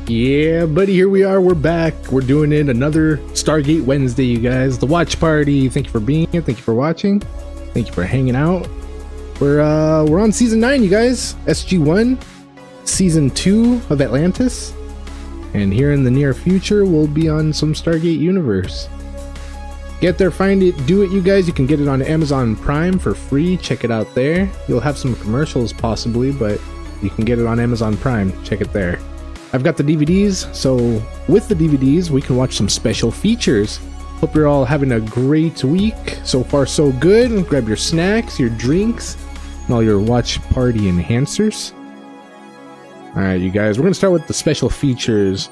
Yeah, buddy, here we are. We're back. We're doing it another Stargate Wednesday, you guys. The watch party. Thank you for being here. Thank you for watching. Thank you for hanging out. We're on season 9, you guys. SG1, season 2 of Atlantis. And here in the near future, we'll be on some Stargate universe. Get there, find it, do it, you guys. You can get it on Amazon Prime for free. Check it out there. You'll have some commercials possibly, but you can get it on Amazon Prime. Check it there. I've got the DVDs, so with the DVDs, we can watch some special features. Hope you're all having a great week. So far, so good. Grab your snacks, your drinks, and all your watch party enhancers. Alright, you guys, we're going to start with the special features.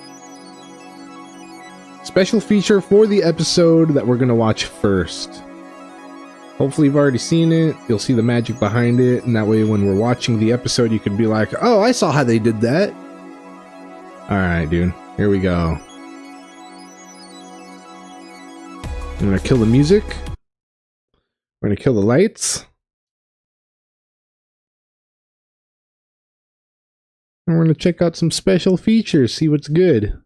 Special feature for the episode that we're going to watch first. Hopefully you've already seen it. You'll see the magic behind it, and that way when we're watching the episode, you can be like, oh, I saw how they did that. Alright, dude. Here we go. I'm gonna kill the music. We're gonna kill the lights. And we're gonna check out some special features, see what's good.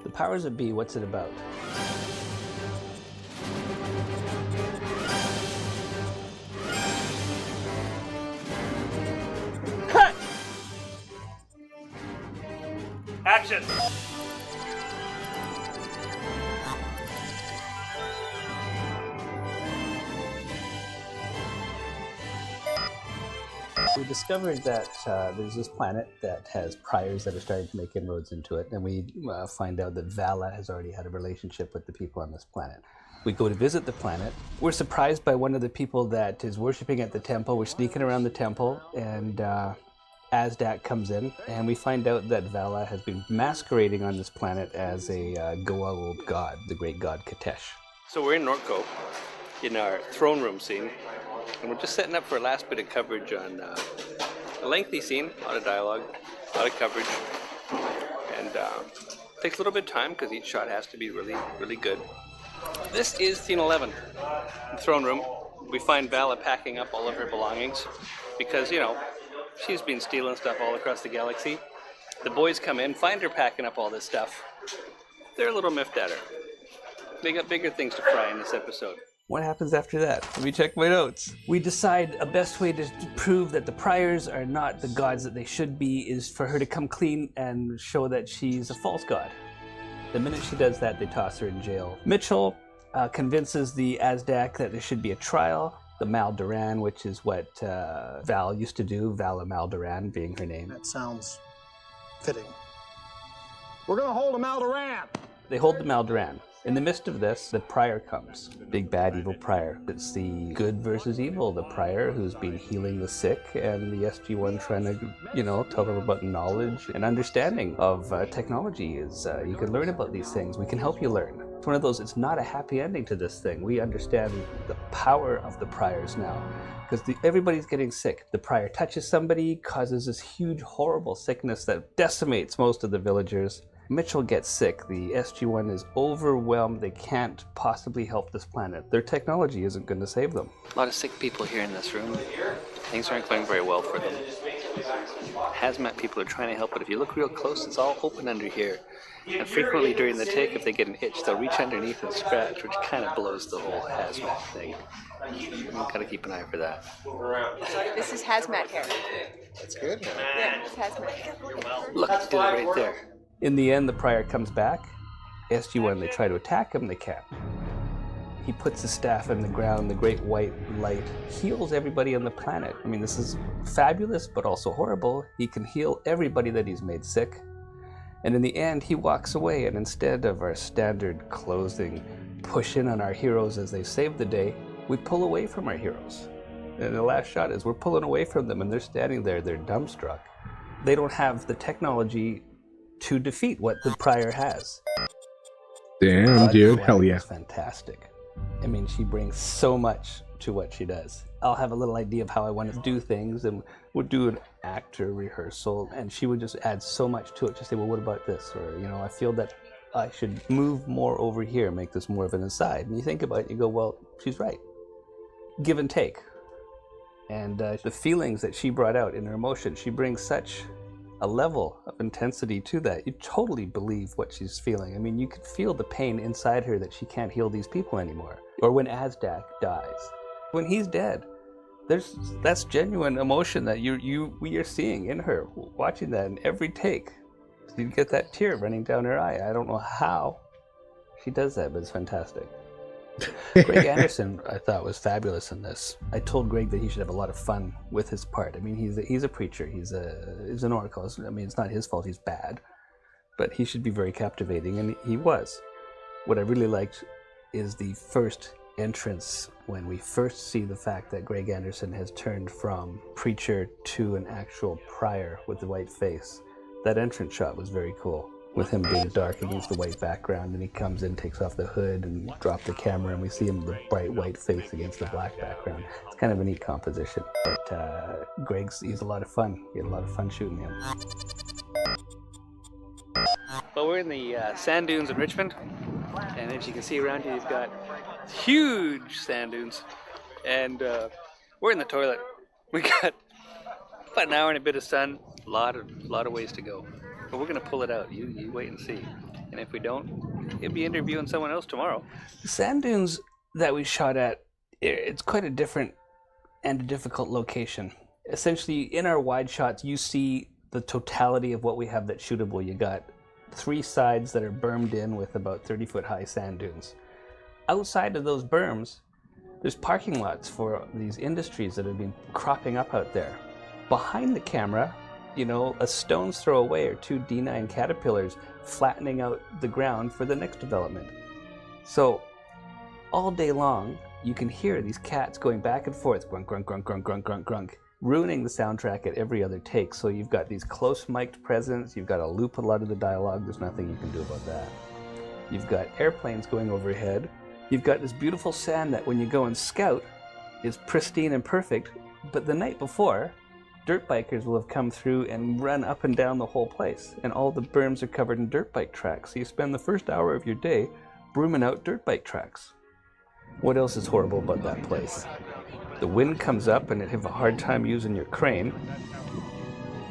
The powers that be, what's it about? Cut! Action! We discovered that there's this planet that has priors that are starting to make inroads into it, and we find out that Vala has already had a relationship with the people on this planet. We go to visit the planet. We're surprised by one of the people that is worshiping at the temple. We're sneaking around the temple, and Azdak comes in, and we find out that Vala has been masquerading on this planet as a Goa'uld god, the great god Katesh. So we're in Norco, in our throne room scene. And we're just setting up for a last bit of coverage on a lengthy scene, a lot of dialogue, a lot of coverage, and takes a little bit of time because each shot has to be really, really good. This is scene 11, the throne room. We find Vala packing up all of her belongings because, you know, she's been stealing stuff all across the galaxy. The boys come in, find her packing up all this stuff. They're a little miffed at her. They got bigger things to fry in this episode. What happens after that? Let me check my notes. We decide a best way to prove that the priors are not the gods that they should be is for her to come clean and show that she's a false god. The minute she does that, they toss her in jail. Mitchell convinces the Azdak that there should be a trial. The Maldoran, which is what Val used to do, Vala Maldoran being her name. That sounds fitting. We're gonna hold a Maldoran! They hold the Maldoran. In the midst of this, the prior comes. Big bad evil prior. It's the good versus evil. The prior who's been healing the sick, and the SG1 trying to, you know, tell them about knowledge and understanding of technology. Is you can learn about these things. We can help you learn. It's one of those, it's not a happy ending to this thing. We understand the power of the priors now. Because everybody's getting sick. The prior touches somebody, causes this huge, horrible sickness that decimates most of the villagers. Mitchell gets sick. The SG1 is overwhelmed. They can't possibly help this planet. Their technology isn't going to save them. A lot of sick people here in this room. Things aren't going very well for them. Hazmat people are trying to help, but if you look real close, it's all open under here. And frequently during the take, if they get an itch, they'll reach underneath and scratch, which kind of blows the whole hazmat thing. We've got to keep an eye for that. This is hazmat hair. That's good, man. Yeah, it's hazmat hair. Look, it did it right there. In the end, the prior comes back. SG1, they try to attack him, they can't. He puts his staff in the ground, the great white light heals everybody on the planet. I mean, this is fabulous, but also horrible. He can heal everybody that he's made sick. And in the end, he walks away, and instead of our standard closing, push in on our heroes as they save the day, we pull away from our heroes. And the last shot is we're pulling away from them, and they're standing there, they're dumbstruck. They don't have the technology to defeat what the prior has. Damn, dude. Hell yeah. It's fantastic. I mean, she brings so much to what she does. I'll have a little idea of how I want to do things, and would do an actor rehearsal, and she would just add so much to it. Just say, well, what about this? Or, I feel that I should move more over here, make this more of an aside. And you think about it, you go, well, she's right. Give and take. And the feelings that she brought out in her emotion, she brings such a level of intensity to that. You totally believe what she's feeling. I mean, you could feel the pain inside her that she can't heal these people anymore. Or when Azdak dies. When he's dead, that's genuine emotion that we are seeing in her, watching that in every take. So you get that tear running down her eye. I don't know how she does that, but it's fantastic. Greg Anderson, I thought, was fabulous in this. I told Greg that he should have a lot of fun with his part. I mean, he's a preacher. He's an oracle. I mean, it's not his fault he's bad, but he should be very captivating, and he was. What I really liked is the first entrance when we first see the fact that Greg Anderson has turned from preacher to an actual prior with the white face. That entrance shot was very cool, with him being dark against the white background, and he comes in, takes off the hood and drops the camera, and we see him with the bright white face against the black background. It's kind of a neat composition, but he's a lot of fun. He had a lot of fun shooting him. Well, we're in the sand dunes in Richmond, and as you can see around here, you've got huge sand dunes, and we're in the toilet. We got about an hour and a bit of sun, a lot of ways to go, but we're gonna pull it out. You wait and see, and if we don't, you'll be interviewing someone else tomorrow. The sand dunes that we shot at, it's quite a different and a difficult location. Essentially, in our wide shots, you see the totality of what we have that's shootable. You got 3 sides that are bermed in with about 30-foot high sand dunes. Outside of those berms, there's parking lots for these industries that have been cropping up out there. Behind the camera, a stone's throw away are 2 D9 caterpillars flattening out the ground for the next development. So all day long, you can hear these cats going back and forth, grunk, grunk, grunk, grunk, grunk, grunk, grunk, ruining the soundtrack at every other take. So you've got these close mic'd presence, you've got to loop a lot of the dialogue, there's nothing you can do about that. You've got airplanes going overhead, you've got this beautiful sand that when you go and scout is pristine and perfect, but the night before, dirt bikers will have come through and run up and down the whole place, and all the berms are covered in dirt bike tracks. So you spend the first hour of your day brooming out dirt bike tracks. What else is horrible about that place? The wind comes up and it have a hard time using your crane,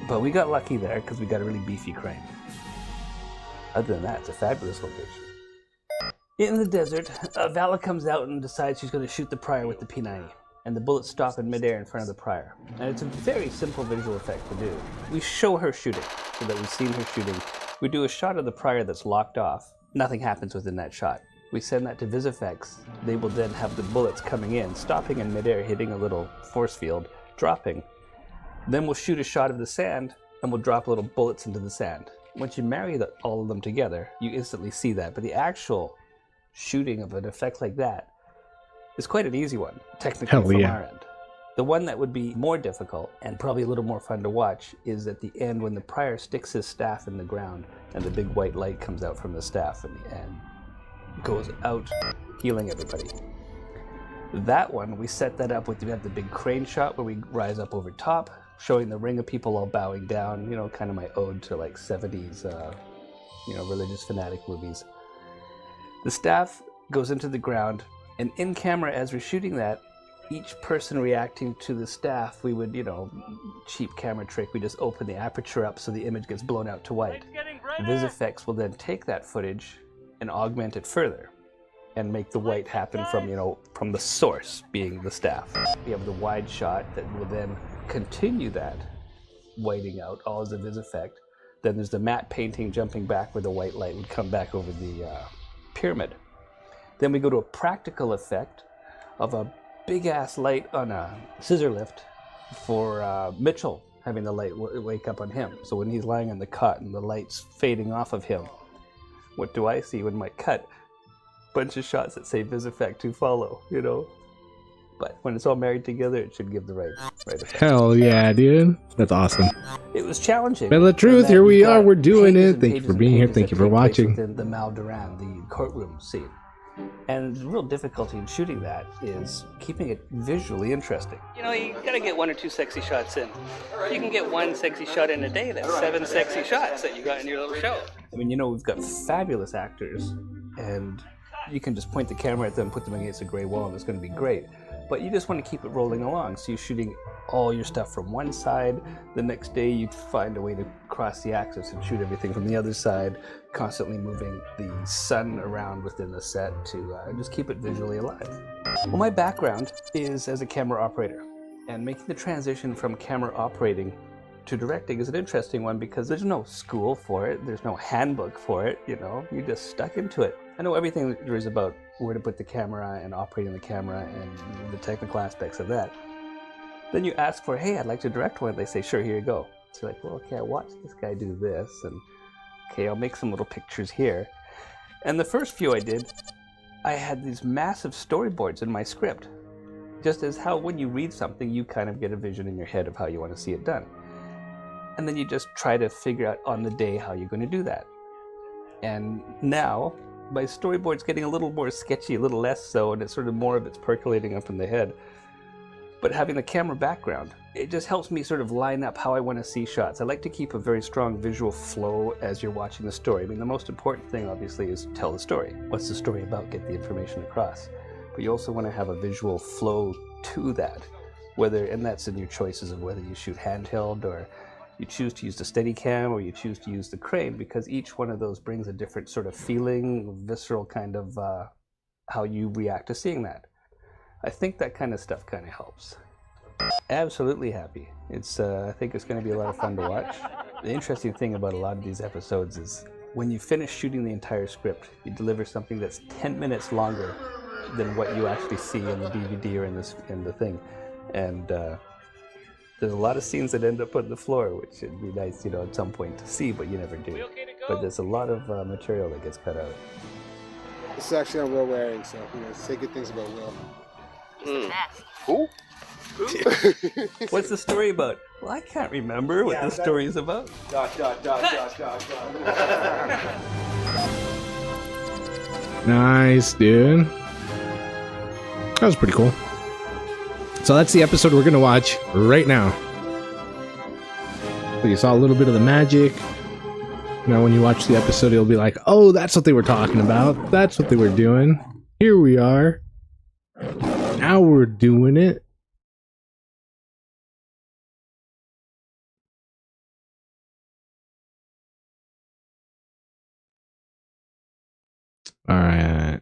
but we got lucky there because we got a really beefy crane. Other than that, it's a fabulous location. In the desert, Vala comes out and decides she's going to shoot the prior with the P90. And the bullets stop in midair in front of the prior. And it's a very simple visual effect to do. We show her shooting, so that we've seen her shooting. We do a shot of the prior that's locked off. Nothing happens within that shot. We send that to VisFX. They will then have the bullets coming in, stopping in midair, hitting a little force field, dropping. Then we'll shoot a shot of the sand, and we'll drop little bullets into the sand. Once you marry all of them together, you instantly see that. But the actual shooting of an effect like that is quite an easy one, technically, from our end. The one that would be more difficult, and probably a little more fun to watch, is at the end when the prior sticks his staff in the ground, and the big white light comes out from the staff and goes out, healing everybody. That one, we set that up with, we have the big crane shot where we rise up over top, showing the ring of people all bowing down, kind of my ode to like 70s, religious fanatic movies. The staff goes into the ground, and in camera, as we're shooting that, each person reacting to the staff, we would, cheap camera trick, we just open the aperture up so the image gets blown out to white. VisFX will then take that footage and augment it further and make the white happen from the source being the staff. We have the wide shot that will then continue that whiting out, all as a VisFX. Then there's the matte painting jumping back where the white light would come back over the pyramid. Then we go to a practical effect of a big-ass light on a scissor lift for Mitchell, having the light wake up on him. So when he's lying on the cot and the light's fading off of him, what do I see when my cut? Bunch of shots that say VisFX to follow, But when it's all married together, it should give the right effect. Hell yeah, dude. That's awesome. It was challenging. But the truth, here we are, we're doing it. Thank you for being here. Thank you for watching. The Mal Duran, the courtroom scene. And the real difficulty in shooting that is keeping it visually interesting. You know, you gotta get 1 or 2 sexy shots in. You can get 1 sexy shot in a day. That's 7 sexy shots that you got in your little show. I mean, you know, we've got fabulous actors, and you can just point the camera at them, put them against a gray wall, and it's going to be great. But you just want to keep it rolling along, so you're shooting all your stuff from one side. The next day, you find a way to cross the axis and shoot everything from the other side, constantly moving the sun around within the set to just keep it visually alive. Well, my background is as a camera operator, and making the transition from camera operating to directing is an interesting one because there's no school for it, there's no handbook for it, you know, you're just stuck into it. I know everything there is about where to put the camera and operating the camera and the technical aspects of that. Then you ask for, hey, I'd like to direct one. They say, sure, here you go. So you're like, well, okay, I watched this guy do this, and okay, I'll make some little pictures here. And the first few I did, I had these massive storyboards in my script. Just as how when you read something, you kind of get a vision in your head of how you want to see it done. And then you just try to figure out on the day how you're going to do that. And now, my storyboard's getting a little more sketchy, a little less so, and it's sort of more of it's percolating up in the head. But having the camera background, it just helps me sort of line up how I want to see shots. I like to keep a very strong visual flow as you're watching the story. I mean, the most important thing, obviously, is tell the story. What's the story about? Get the information across. But you also want to have a visual flow to that, and that's in your choices of whether you shoot handheld or you choose to use the Steadicam or you choose to use the crane, because each one of those brings a different sort of feeling, visceral kind of how you react to seeing that. I think that kind of stuff kind of helps. Absolutely happy. I think it's going to be a lot of fun to watch. The interesting thing about a lot of these episodes is when you finish shooting the entire script, you deliver something that's 10 minutes longer than what you actually see in the DVD or in the thing. And there's a lot of scenes that end up on the floor, which would be nice, you know, at some point to see, but you never do. But there's a lot of material that gets cut out. This is actually on Will wearing, so you know, say good things about Will. Who? What's the story about? Well, I can't remember what the story is about. Nice, dude. That was pretty cool. So that's the episode we're gonna watch right now. So you saw a little bit of the magic. Now when you watch the episode, you'll be like, oh, that's what they were talking about. That's what they were doing. Here we are. Now we're doing it. All right.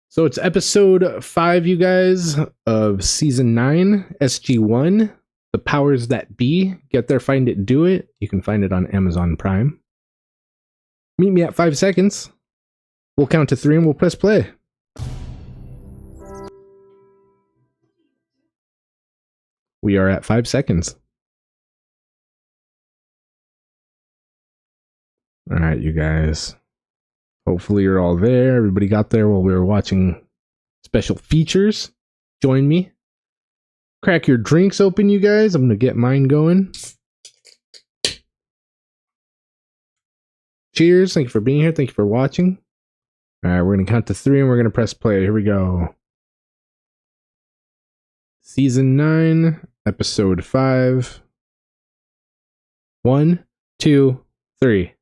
So it's episode 5, you guys, of season 9, SG1, The Powers That Be. Get there, find it, do it. You can find it on Amazon Prime. Meet me at 5 seconds. We'll count to 3 and we'll press play. We are at 5 seconds. All right, you guys. Hopefully you're all there. Everybody got there while we were watching special features. Join me. Crack your drinks open, you guys. I'm going to get mine going. Cheers. Thank you for being here. Thank you for watching. All right, we're going to count to 3 and we're going to press play. Here we go. Season 9, episode 5. 1, 2, 3.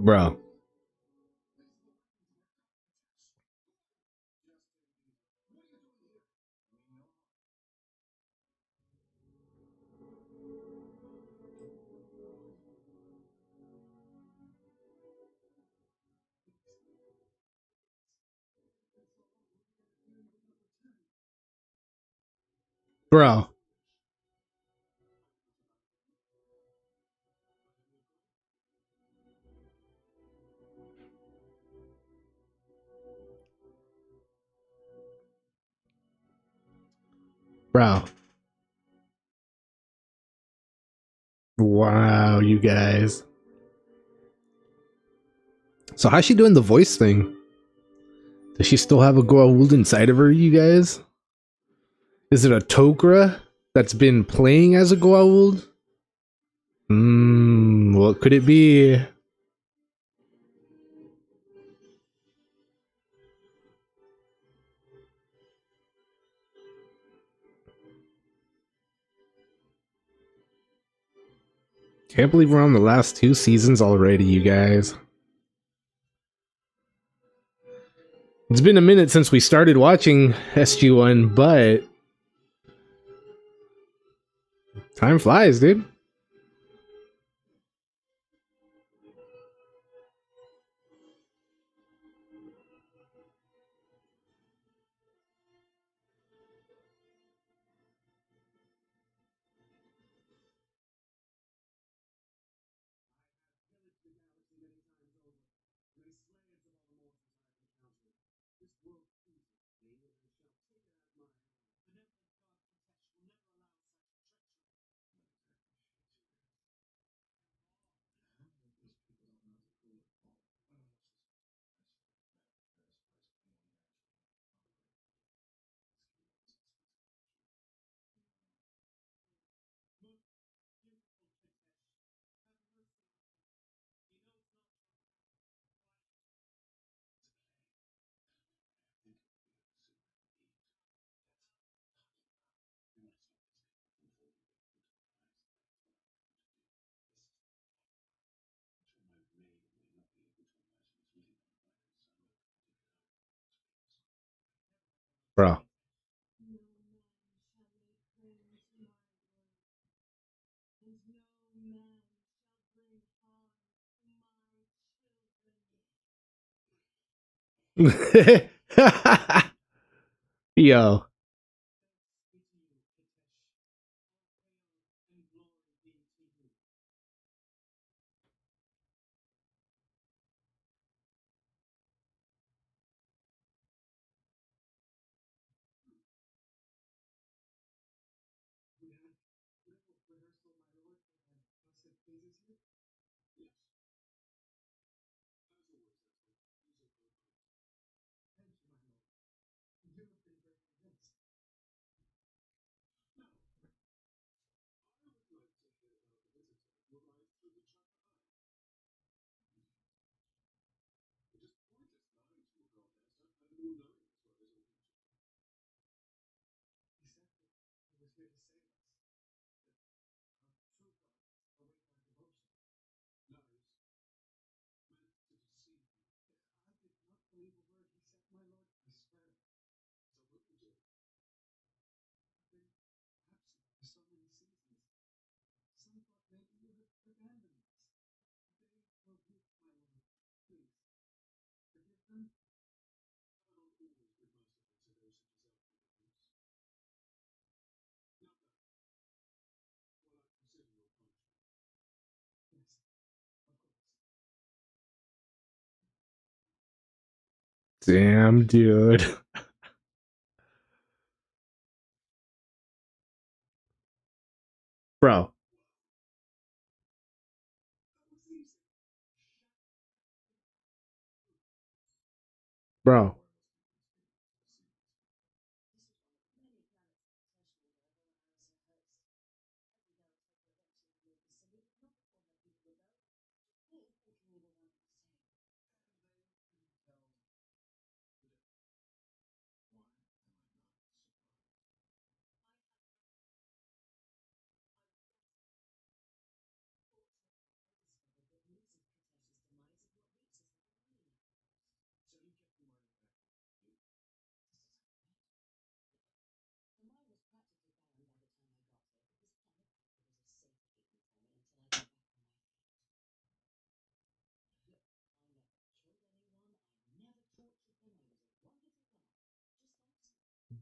Bro. Bro. Bro. Wow, you guys. So how's she doing the voice thing? Does she still have a Goa'uld inside of her, you guys? Is it a Tok'ra that's been playing as a Goa'uld? What could it be? Can't believe we're on the last 2 seasons already, you guys. It's been a minute since we started watching SG1, but time flies, dude. Bro. Yo. Damn, dude. Bro. Bro.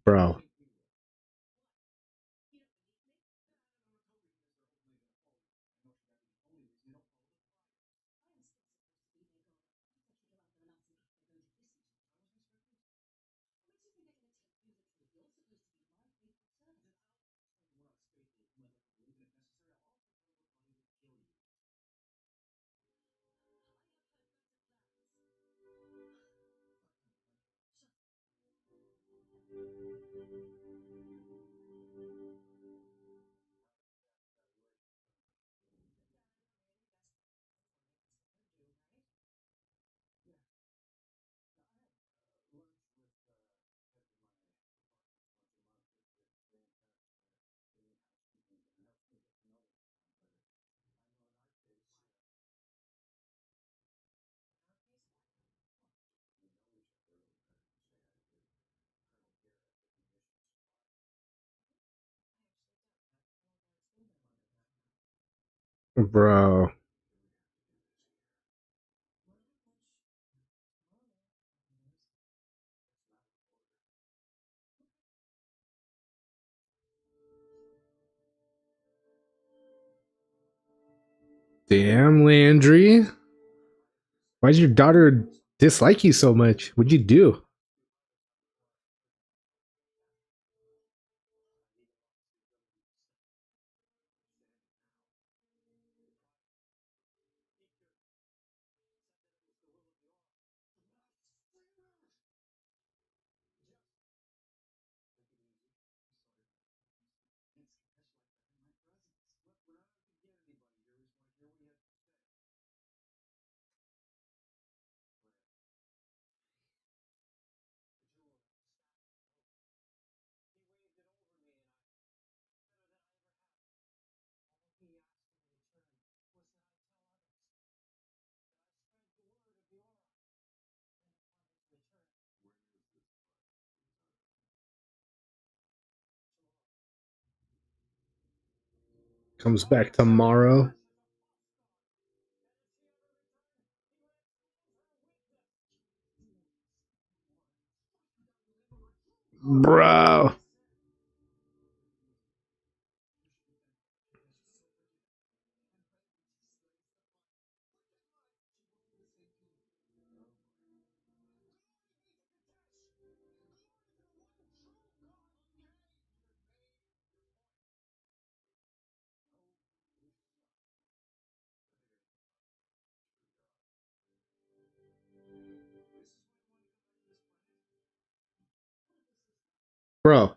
Bro. Bro. Damn, Landry. Why'd your daughter dislike you so much? What'd you do? Comes back tomorrow. Bro. Bro.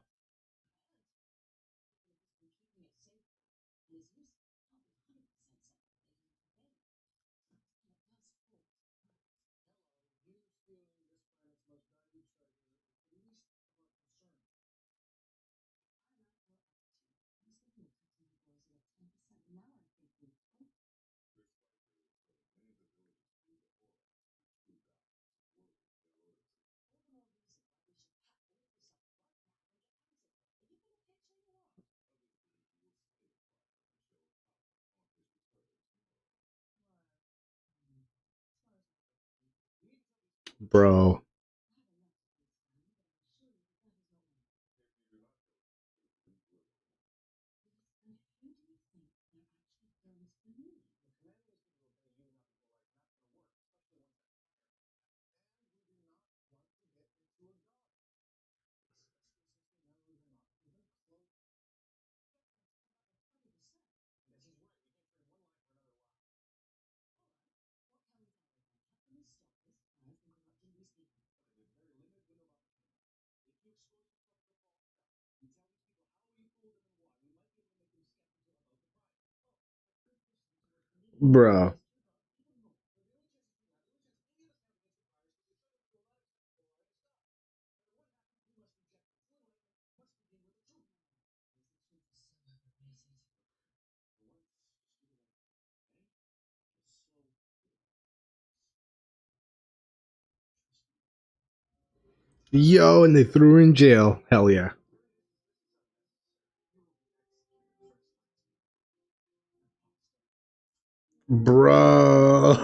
Bro. Bro. Yo, and they threw her in jail. Hell yeah. Bro.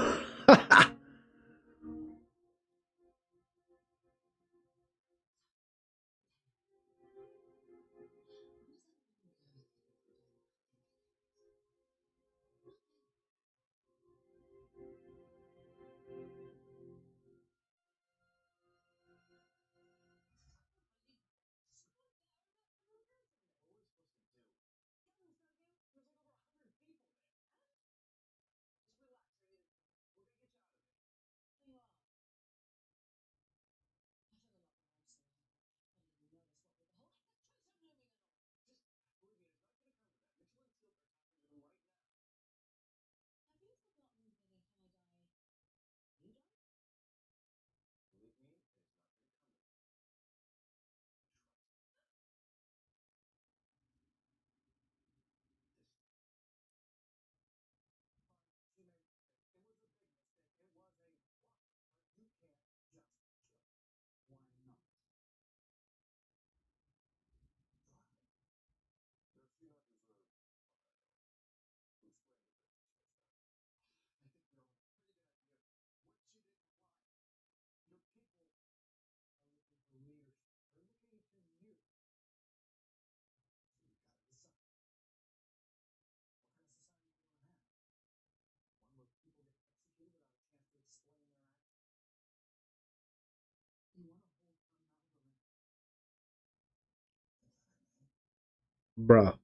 Bro.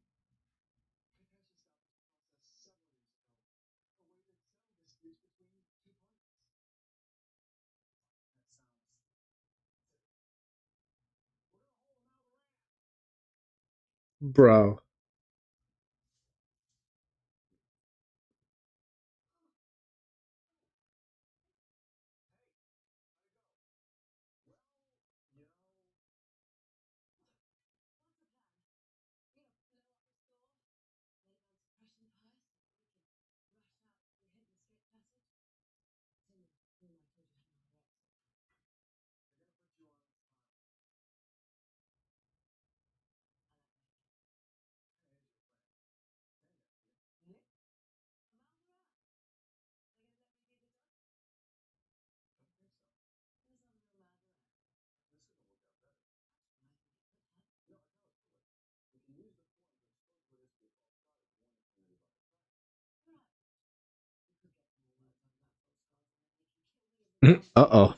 Bro. Uh-oh.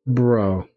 Bro.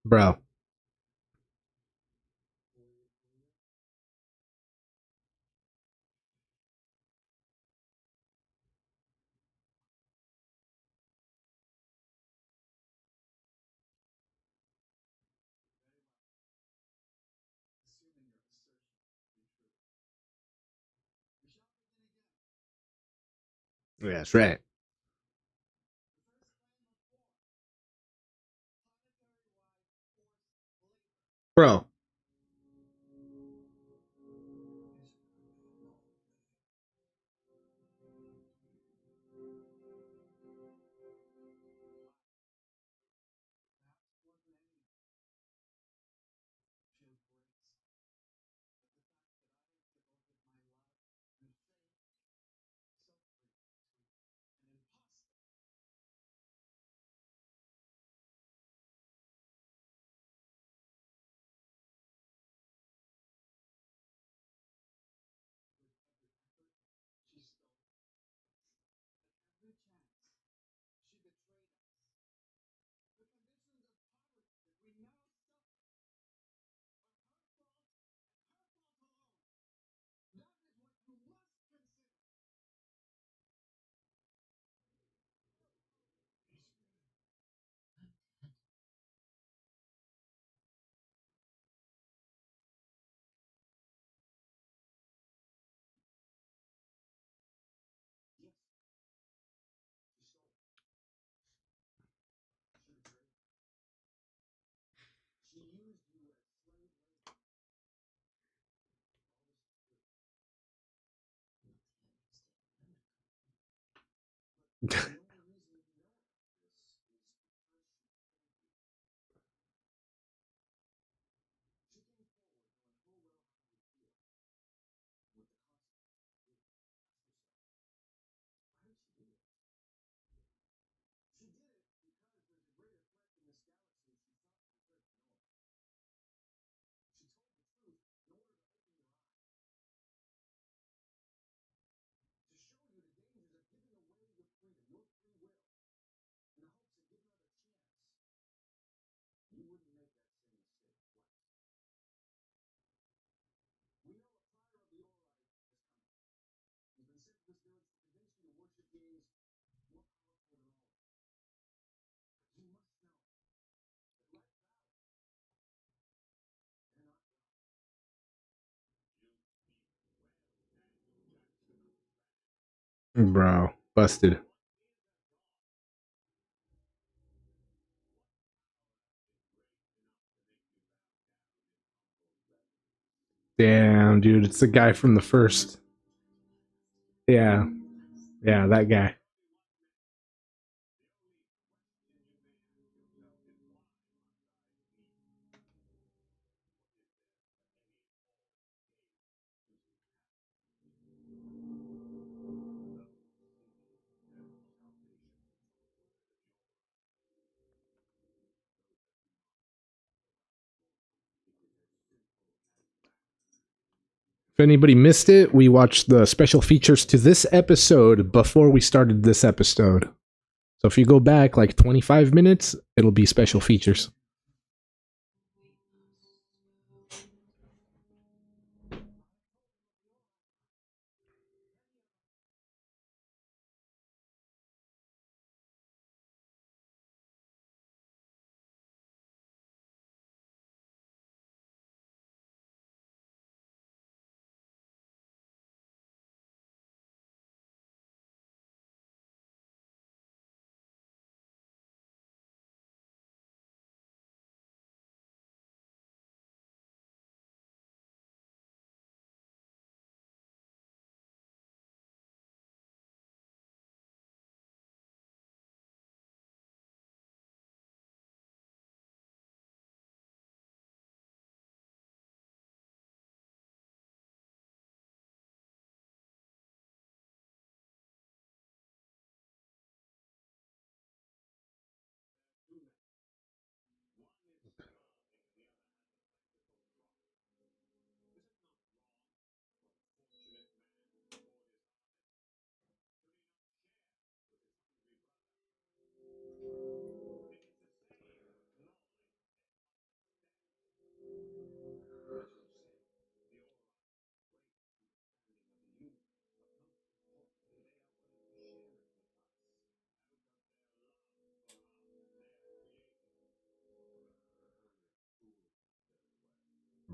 Bro. Yeah, that's right. Bro. Bro, busted. Damn, dude, it's the guy from the first. Yeah, yeah, that guy. If anybody missed it, we watched the special features to this episode before we started this episode. So if you go back like 25 minutes, it'll be special features.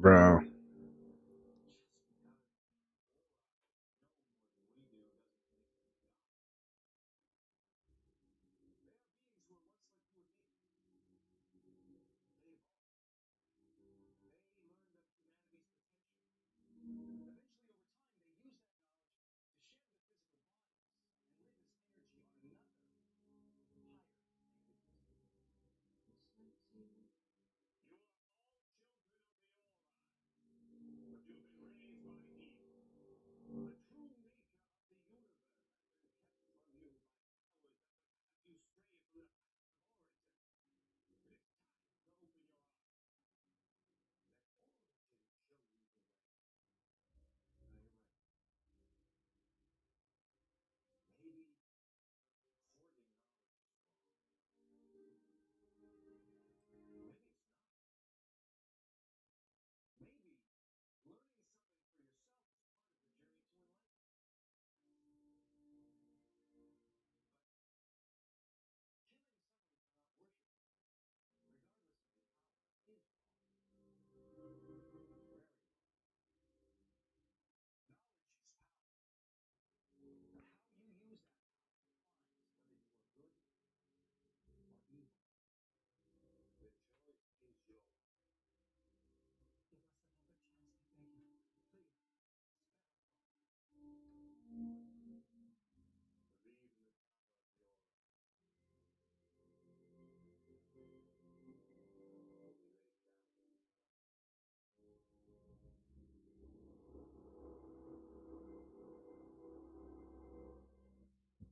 Bro.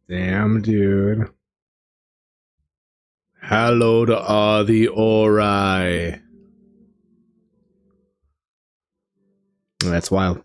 Damn, dude. Hallowed are the Ori. That's wild.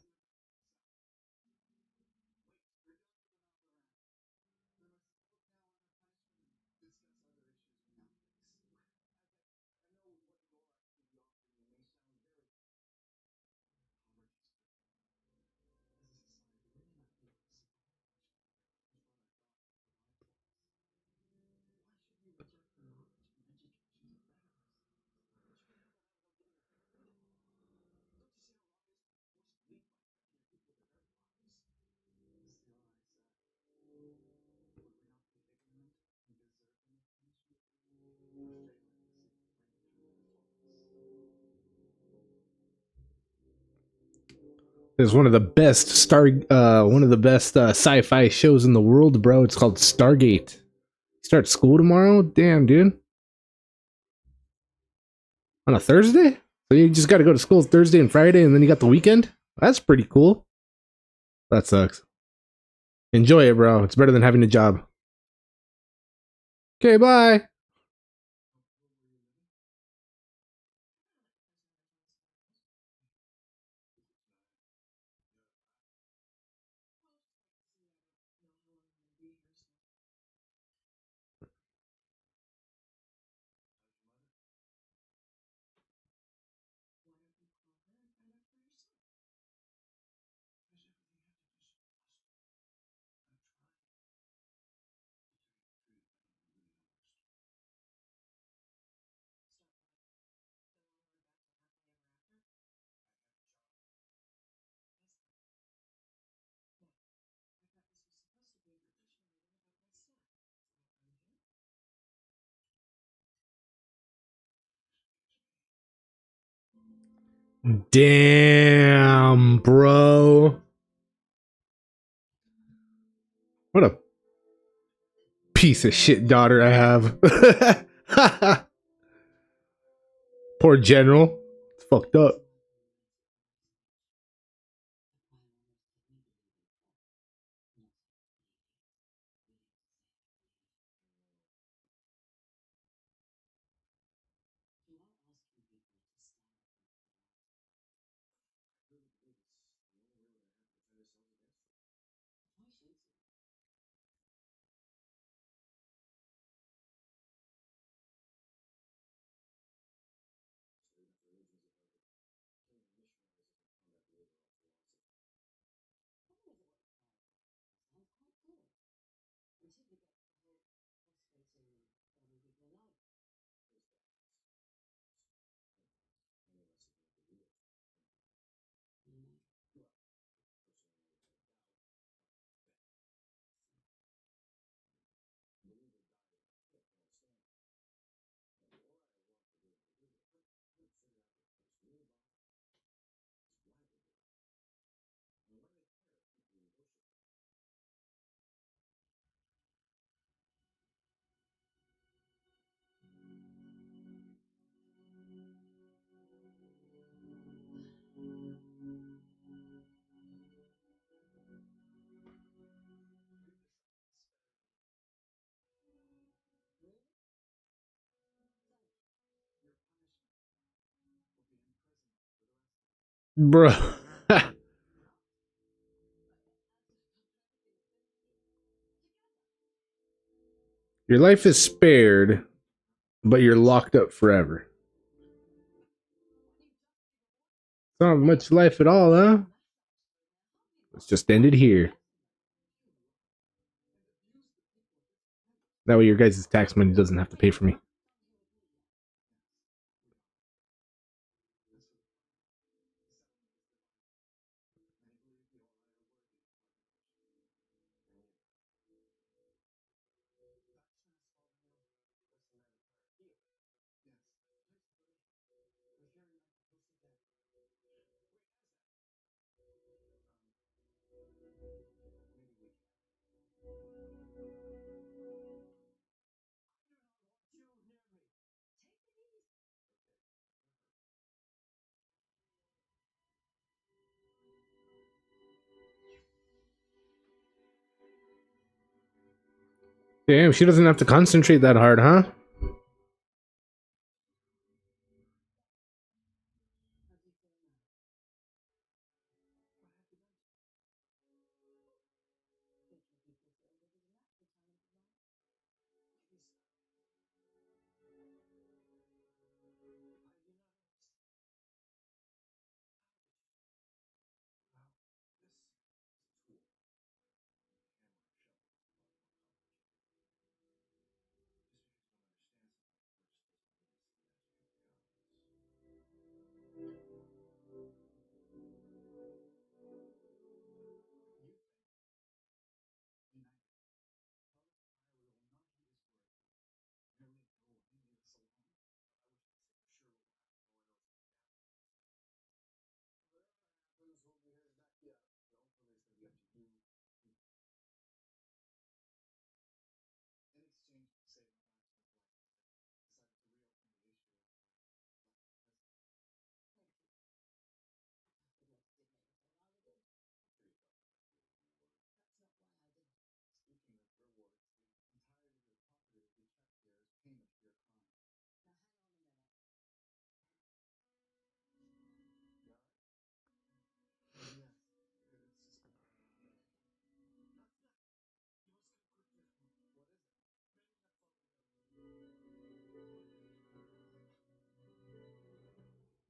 It's one of the best sci-fi shows in the world, bro. It's called Stargate. Start school tomorrow? Damn, dude. On a Thursday? So you just got to go to school Thursday and Friday, and then you got the weekend? That's pretty cool. That sucks. Enjoy it, bro. It's better than having a job. Okay, bye. Damn, bro. What a piece of shit daughter I have. Poor general. It's fucked up. Bro. Your life is spared, but you're locked up forever. Not much life at all, huh? Let's just end it here. That way your guys' tax money doesn't have to pay for me. Damn, she doesn't have to concentrate that hard, huh?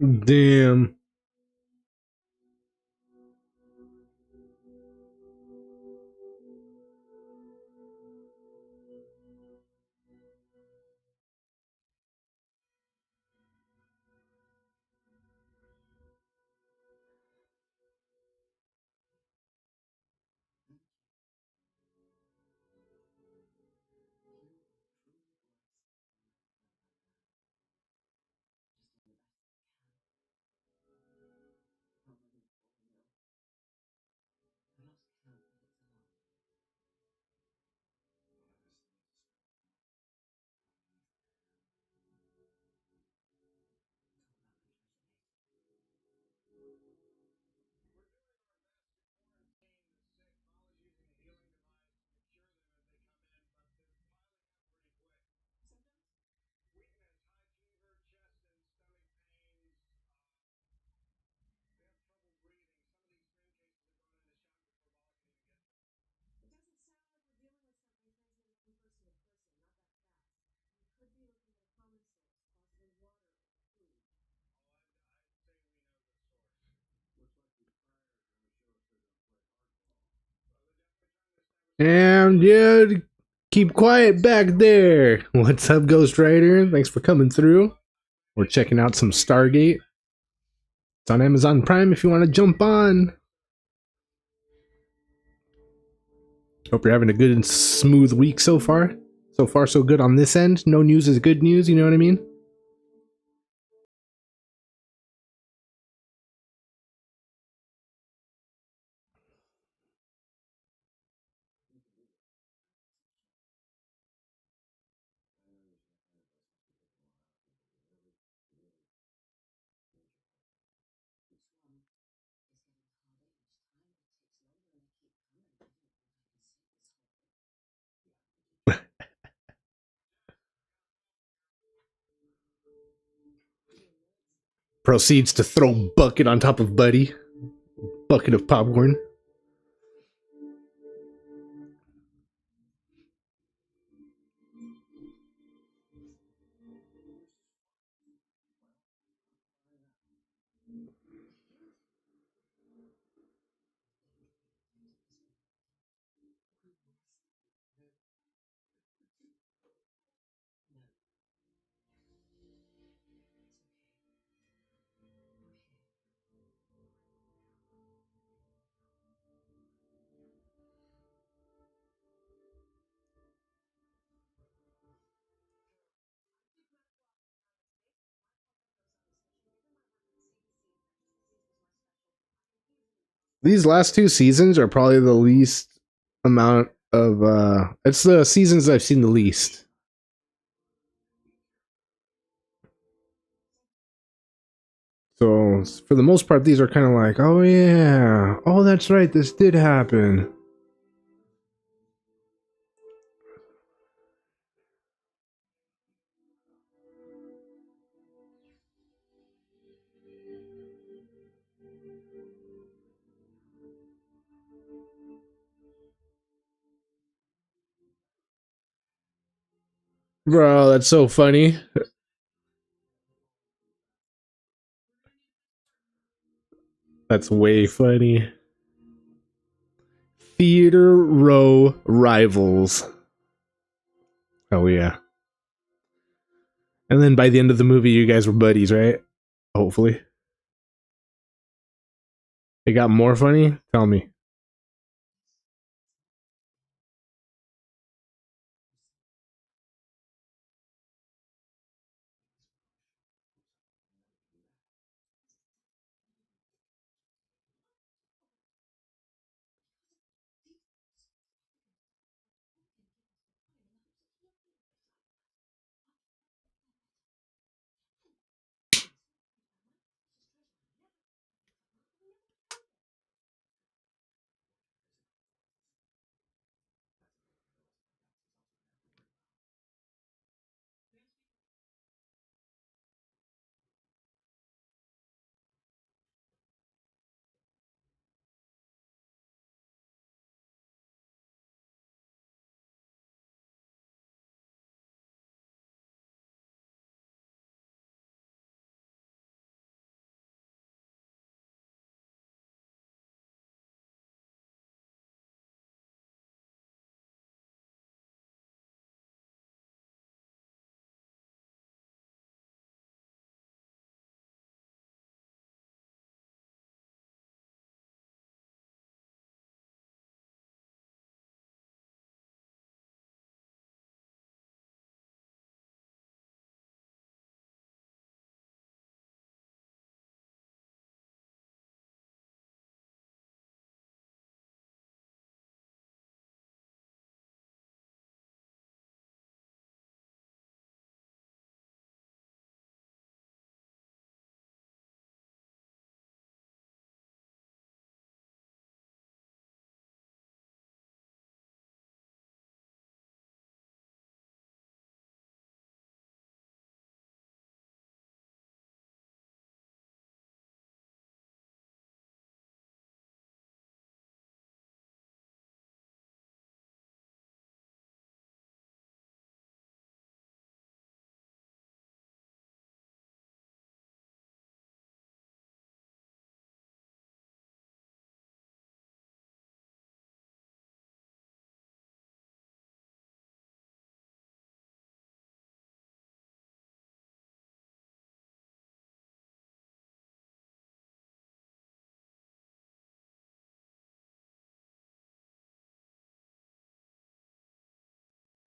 Damn. Damn, dude. Keep quiet back there. What's up, Ghost Rider? Thanks for coming through. We're checking out some Stargate. It's on Amazon Prime if you want to jump on. Hope you're having a good and smooth week so far. So far, so good on this end. No news is good news, you know what I mean? Proceeds to throw bucket on top of Buddy. Bucket of popcorn. These last two seasons are probably the least amount of it's the seasons I've seen the least. So for the most part, these are kind of like, oh yeah, oh that's right, this did happen. Bro, that's so funny. That's way funny. Theater row rivals. Oh yeah. And then by the end of the movie, you guys were buddies, right? Hopefully. It got more funny? Tell me.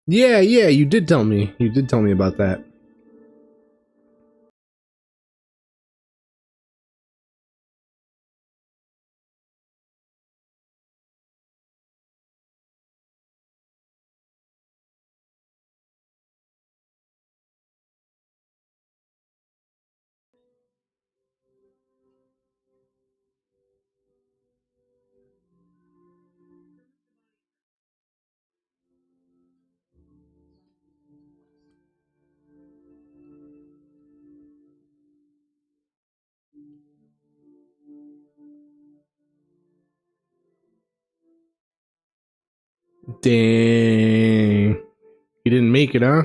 Yeah, you did tell me. You did tell me about that. Dang. You didn't make it, huh?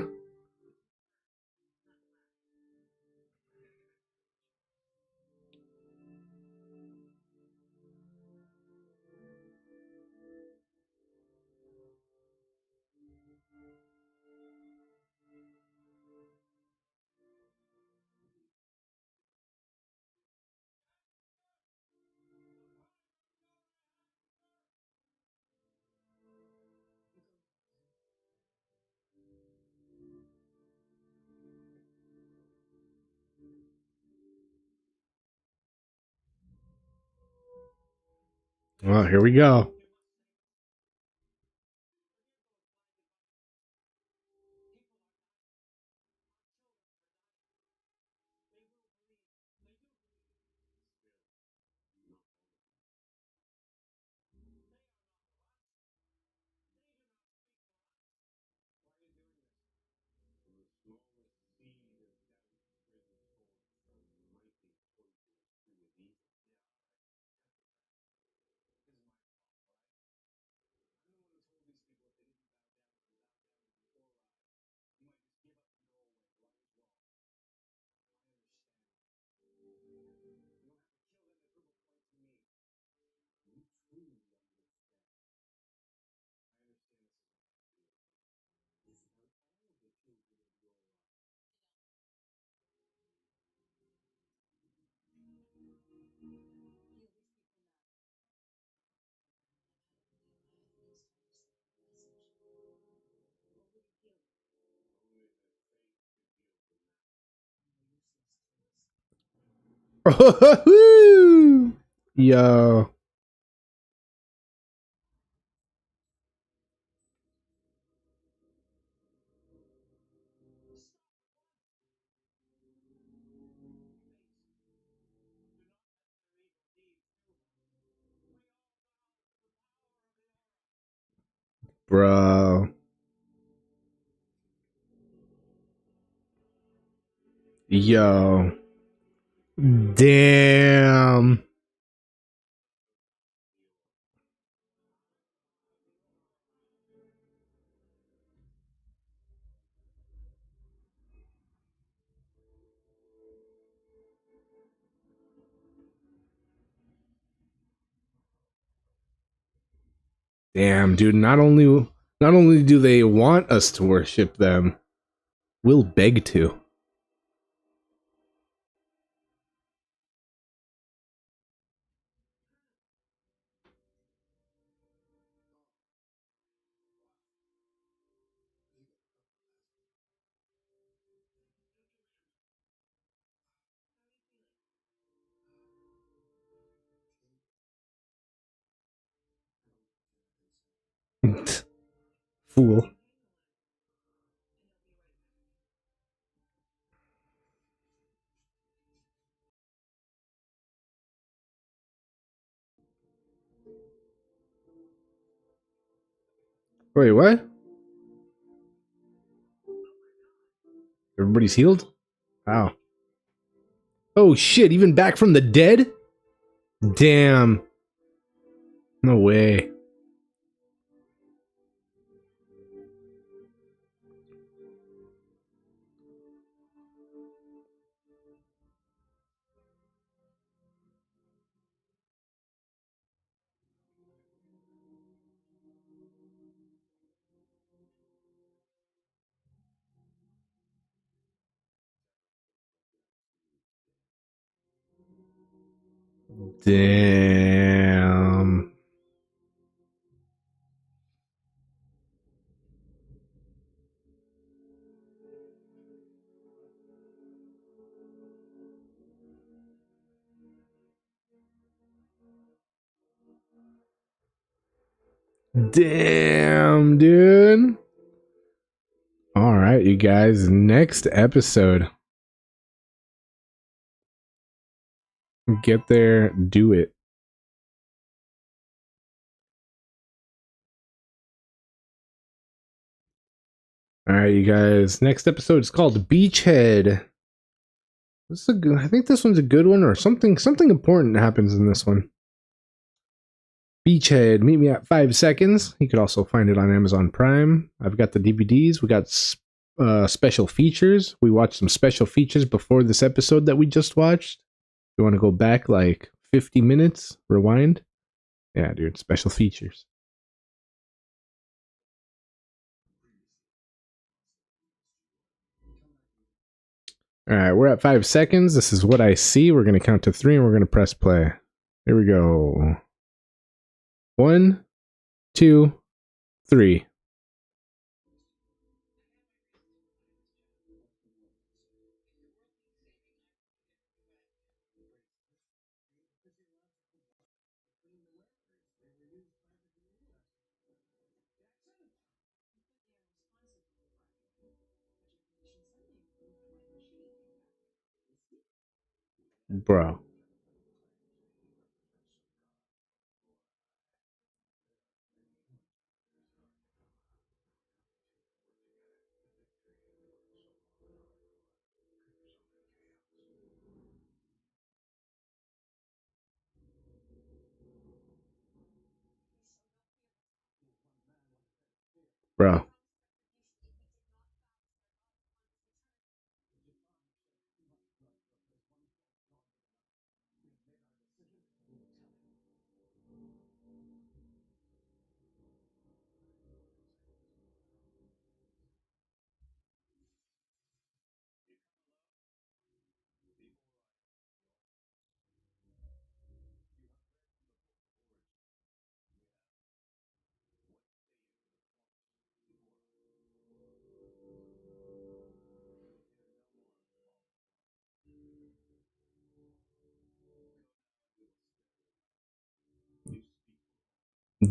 Well, here we go. Yo. Bro. Yo. Damn. Damn, dude. Not only do they want us to worship them, we'll beg to. Fool. Wait, what? Everybody's healed? Wow. Oh shit, even back from the dead? Damn. No way. Damn. Damn, dude. All right, you guys. Next episode. Get there, do it. All right, you guys. Next episode is called Beachhead. This is a good, I think this one's a good one, or something important happens in this one. Beachhead, meet me at 5 seconds. You could also find it on Amazon Prime. I've got the DVDs. We got special features. We watched some special features before this episode that we just watched. You want to go back like 50 minutes, rewind? Yeah, dude, special features. All right, we're at 5 seconds. This is what I see. We're going to count to 3 and we're going to press play. Here we go. 1, 2, 3. Bro. Bro.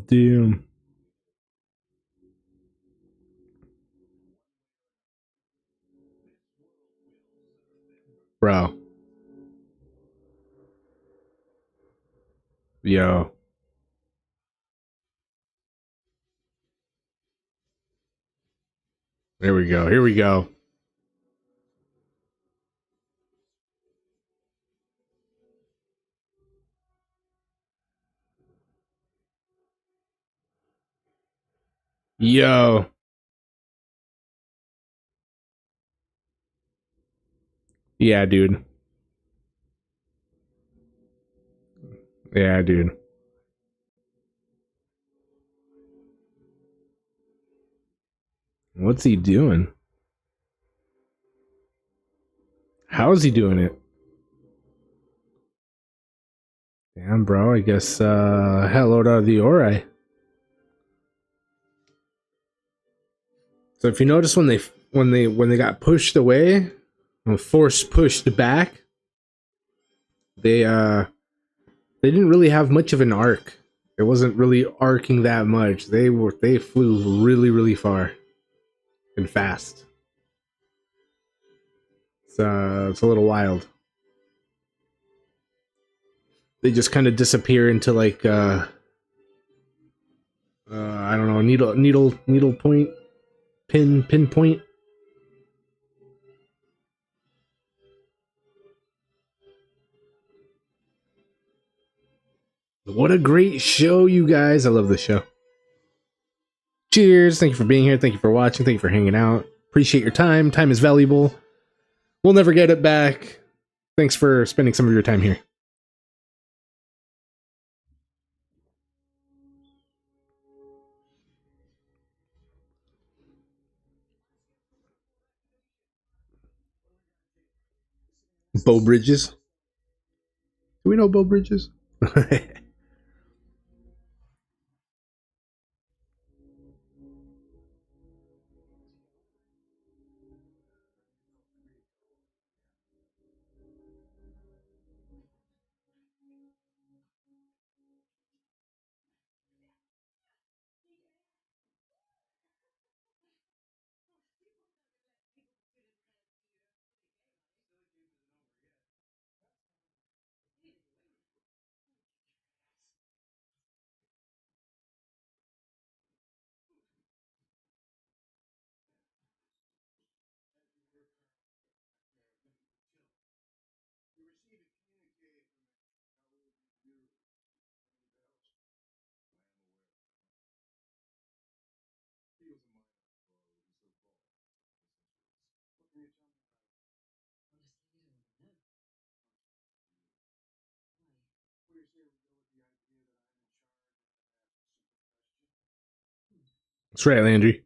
Damn. Bro. Yo. Here we go. Here we go. Yo. Yeah, dude. Yeah, dude. What's he doing? How is he doing it? Damn, bro. I guess hello to the Ori. So if you notice when they got pushed away, force pushed back, they didn't really have much of an arc. It wasn't really arcing that much. They flew really far and fast. It's a little wild. They just kind of disappear into like I don't know, needle point, pinpoint. What a great show, you guys. I love this show. Cheers. Thank you for being here. Thank you for watching. Thank you for hanging out. Appreciate your time. Time is valuable. We'll never get it back. Thanks for spending some of your time here. Bo Bridges. Do we know Bo Bridges? That's right, Landry.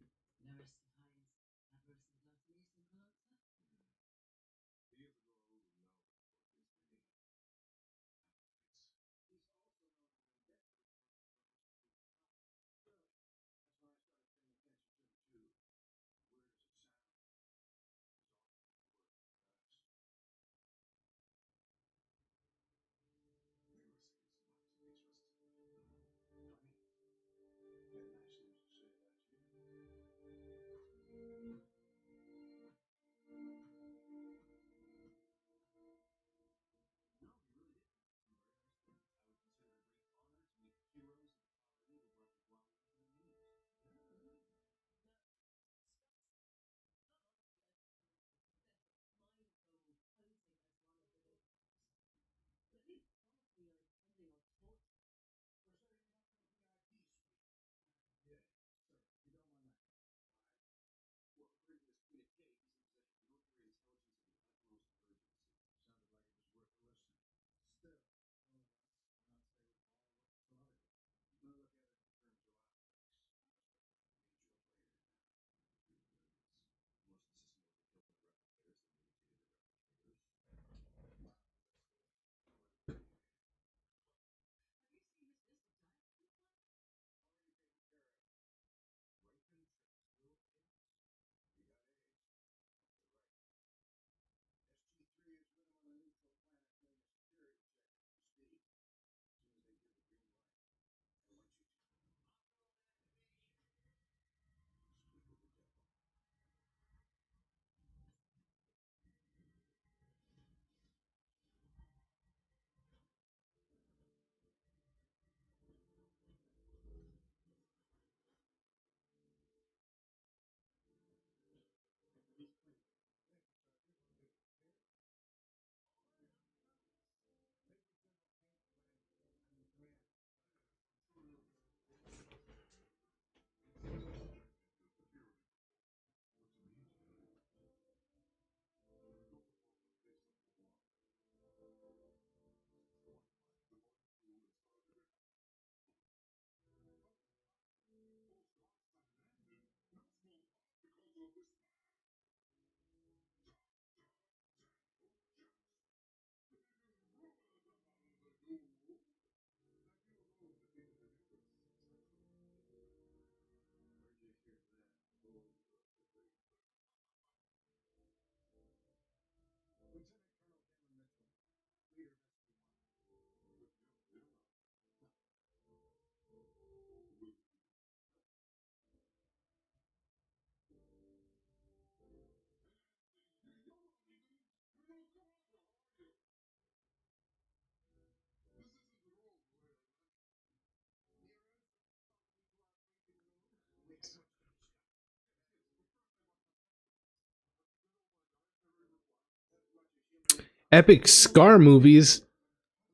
Epic Scar movies.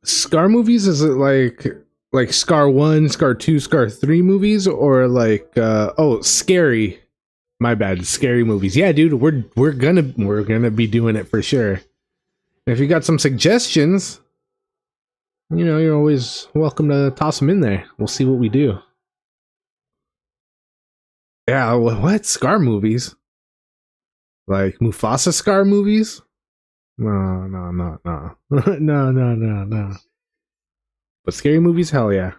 Scar movies, is it like Scar 1, Scar 2, Scar 3 movies, or like Scary. My bad, scary movies. Yeah, dude, we're gonna be doing it for sure. And if you got some suggestions, you're always welcome to toss them in there. We'll see what we do. Yeah, what Scar movies? Like Mufasa Scar movies? No, no, no, no, no, no, no, no. But scary movies, hell yeah.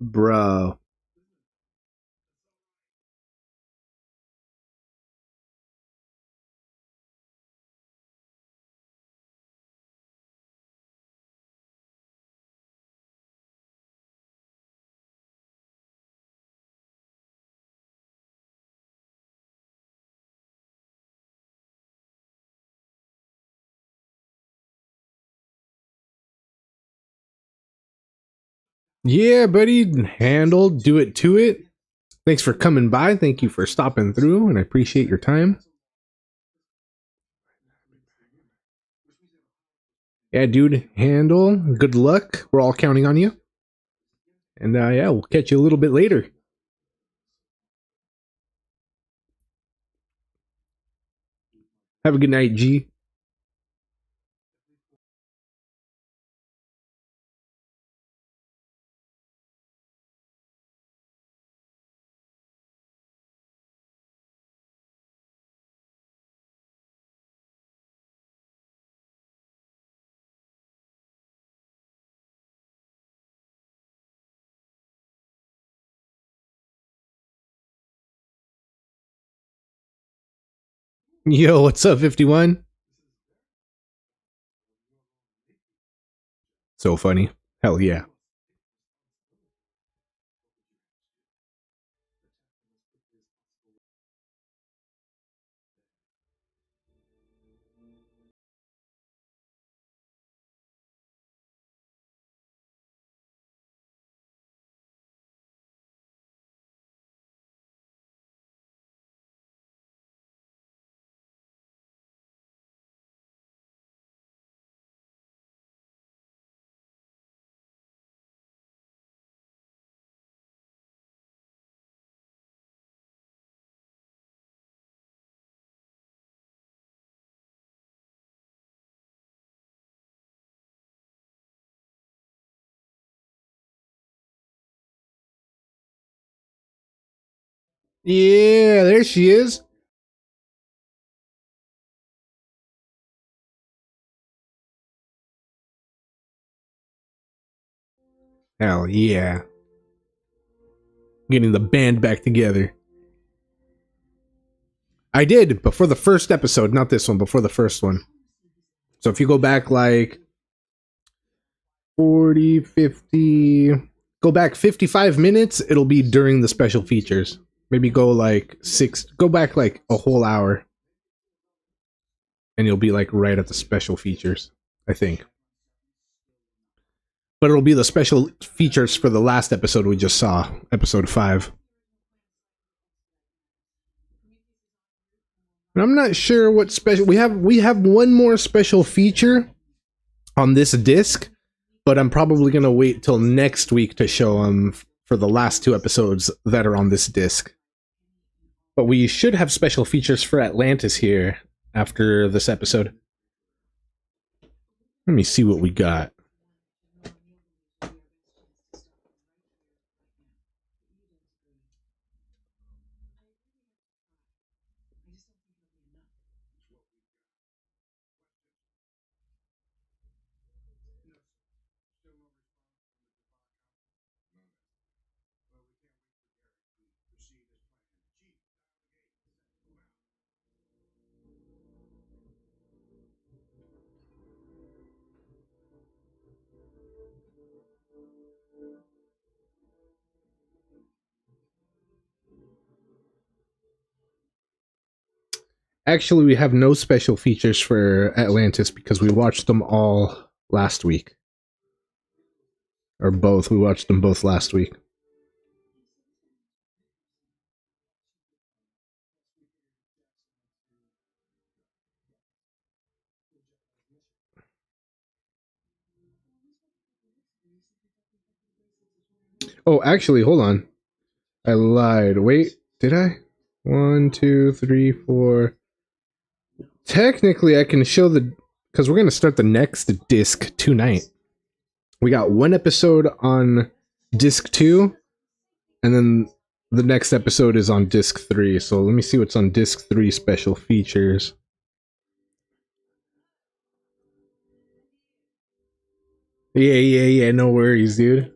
Bro. Yeah, buddy. Handle, do it to it. Thanks for coming by. Thank you for stopping through, and I appreciate your time. Yeah, dude. Handle. Good luck. We're all counting on you. And yeah, we'll catch you a little bit later. Have a good night, G. Yo, what's up, 51? So funny. Hell yeah. Yeah, there she is. Hell yeah. Getting the band back together. I did before the first episode, not this one, before the first one. So if you go back like 40, 50, go back 55 minutes, it'll be during the special features. Maybe go like go back like a whole hour. And you'll be like right at the special features, I think. But it'll be the special features for the last episode we just saw, episode 5. And I'm not sure what special we have one more special feature on this disc, but I'm probably going to wait till next week to show them for the last 2 episodes that are on this disc. But we should have special features for Atlantis here after this episode. Let me see what we got. Actually, we have no special features for Atlantis because we watched them all last week. Or both. We watched them both last week. Oh, actually, hold on. I lied. Wait, did I? 1, 2, 3, 4. Technically, I can show the... Because we're going to start the next disc tonight. We got 1 episode on disc 2, and then the next episode is on disc 3. So let me see what's on disc 3 special features. Yeah, no worries, dude.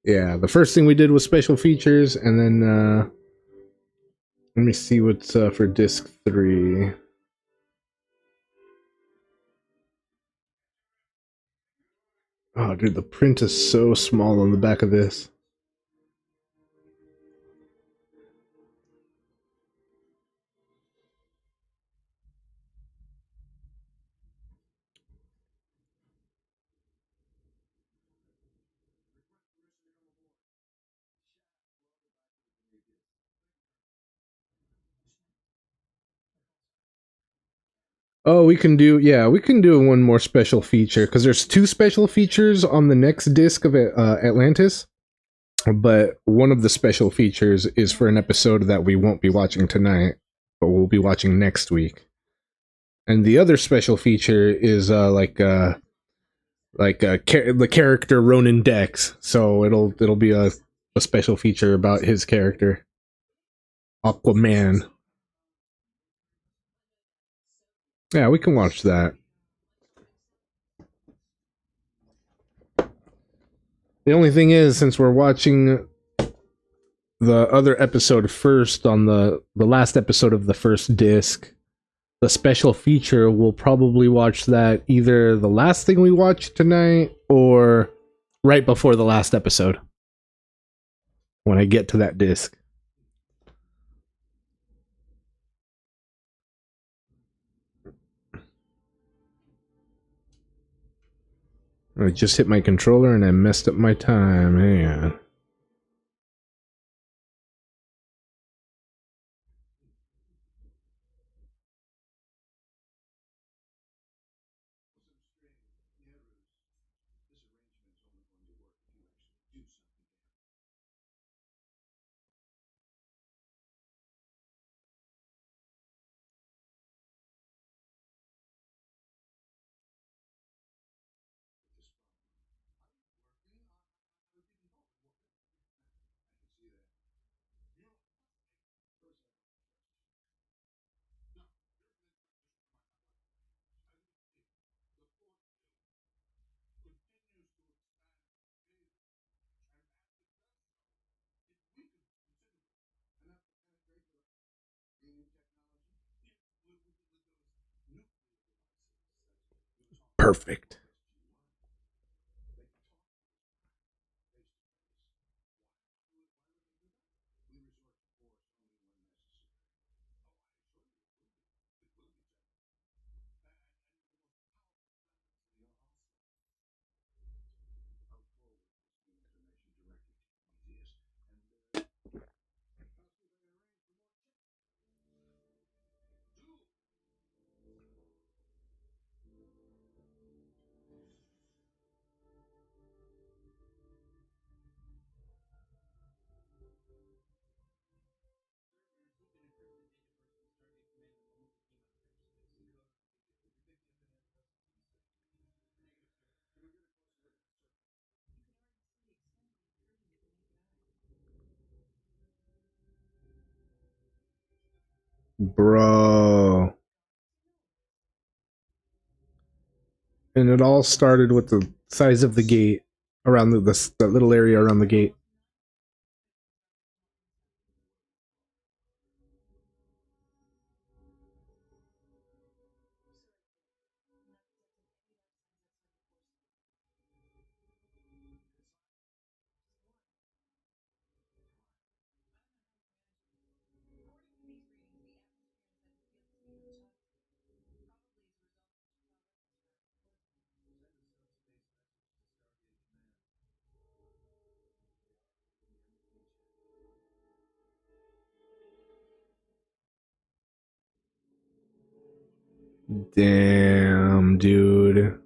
Yeah, the first thing we did was special features, and then let me see what's for disc 3. Oh, dude, the print is so small on the back of this. Oh, we can do one more special feature because there's 2 special features on the next disc of Atlantis, but one of the special features is for an episode that we won't be watching tonight, but we'll be watching next week. And the other special feature is the character Ronan Dex, so it'll be a special feature about his character, Aquaman. Yeah, we can watch that. The only thing is, since we're watching the other episode first on the last episode of the first disc, the special feature, we'll probably watch that either the last thing we watch tonight or right before the last episode when I get to that disc. I just hit my controller and I messed up my time. Hang on. Perfect. Bro. And it all started with the size of the gate around the little area around the gate. Damn, dude.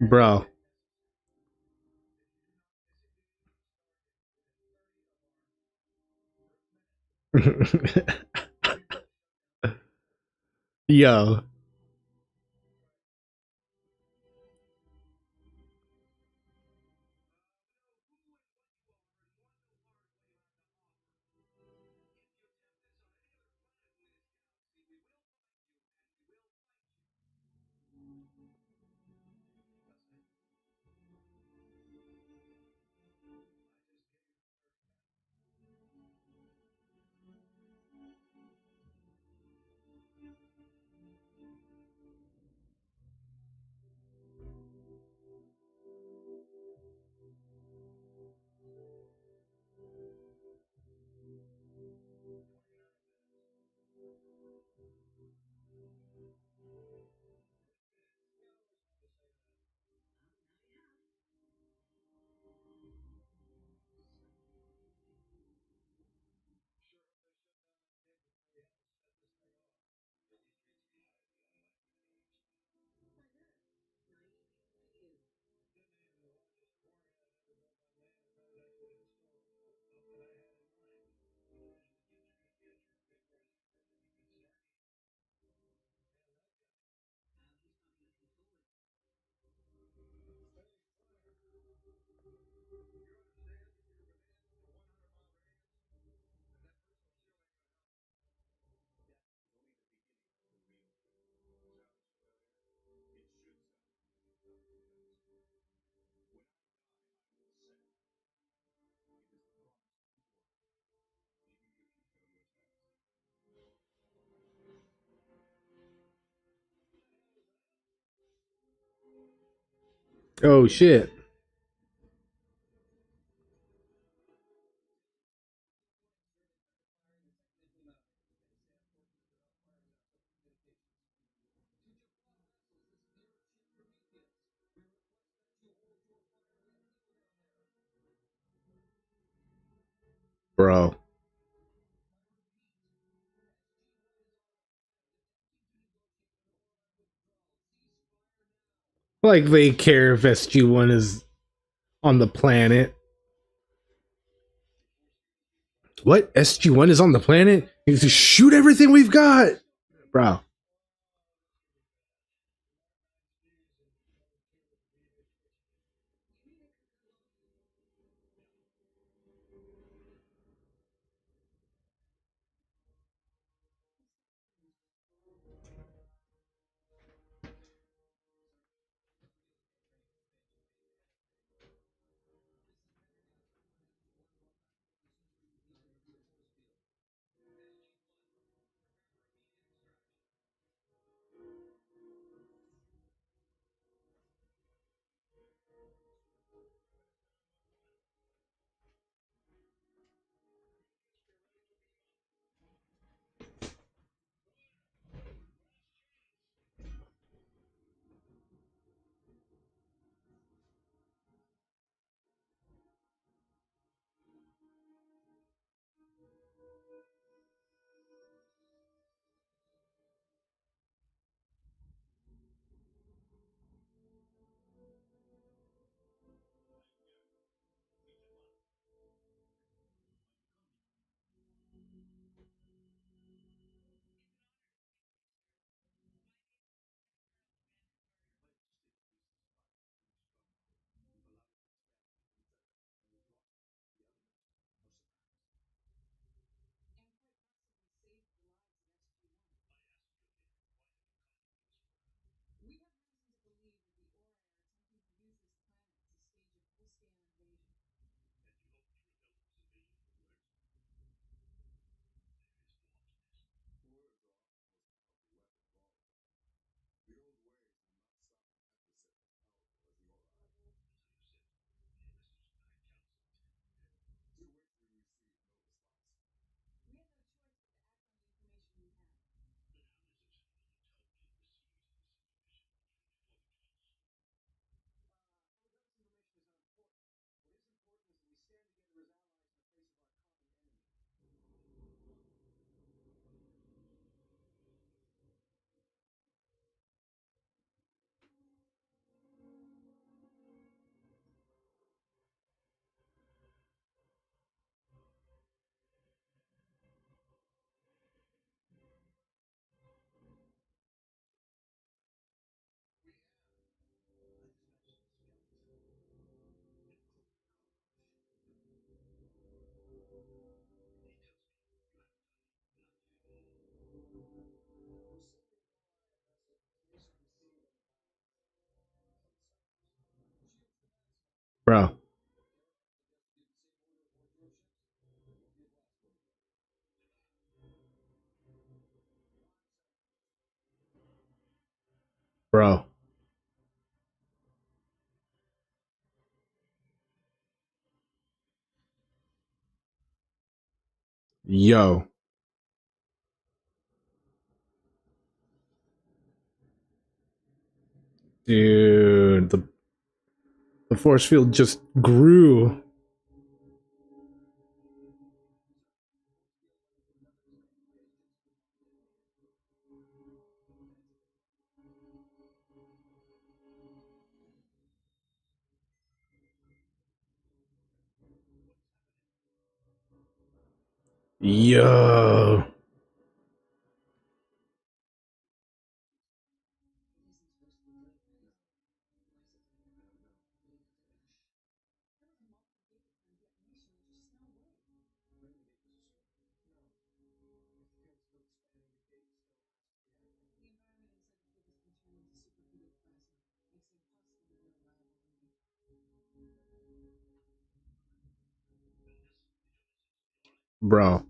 Bro. Yo. Oh shit. Bro. Like they care if SG1 is on the planet. What? SG1 is on the planet? You just shoot everything we've got. Bro. Bro. Bro. Yo. Dude, the force field just grew. Yo. Bro.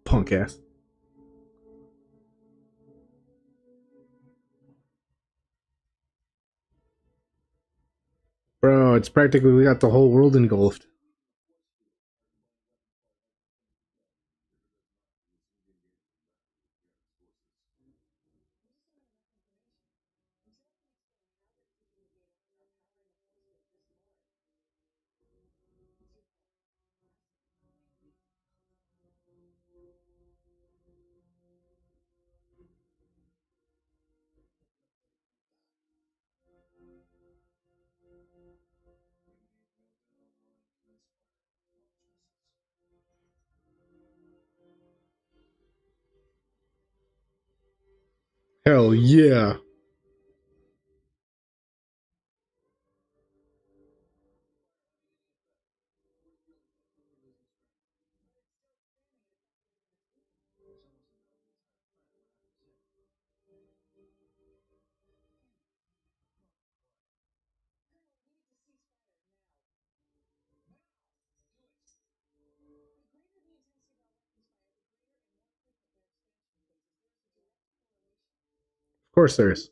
Punk ass. Bro, it's practically we got the whole world engulfed. Hell yeah. Of course there is.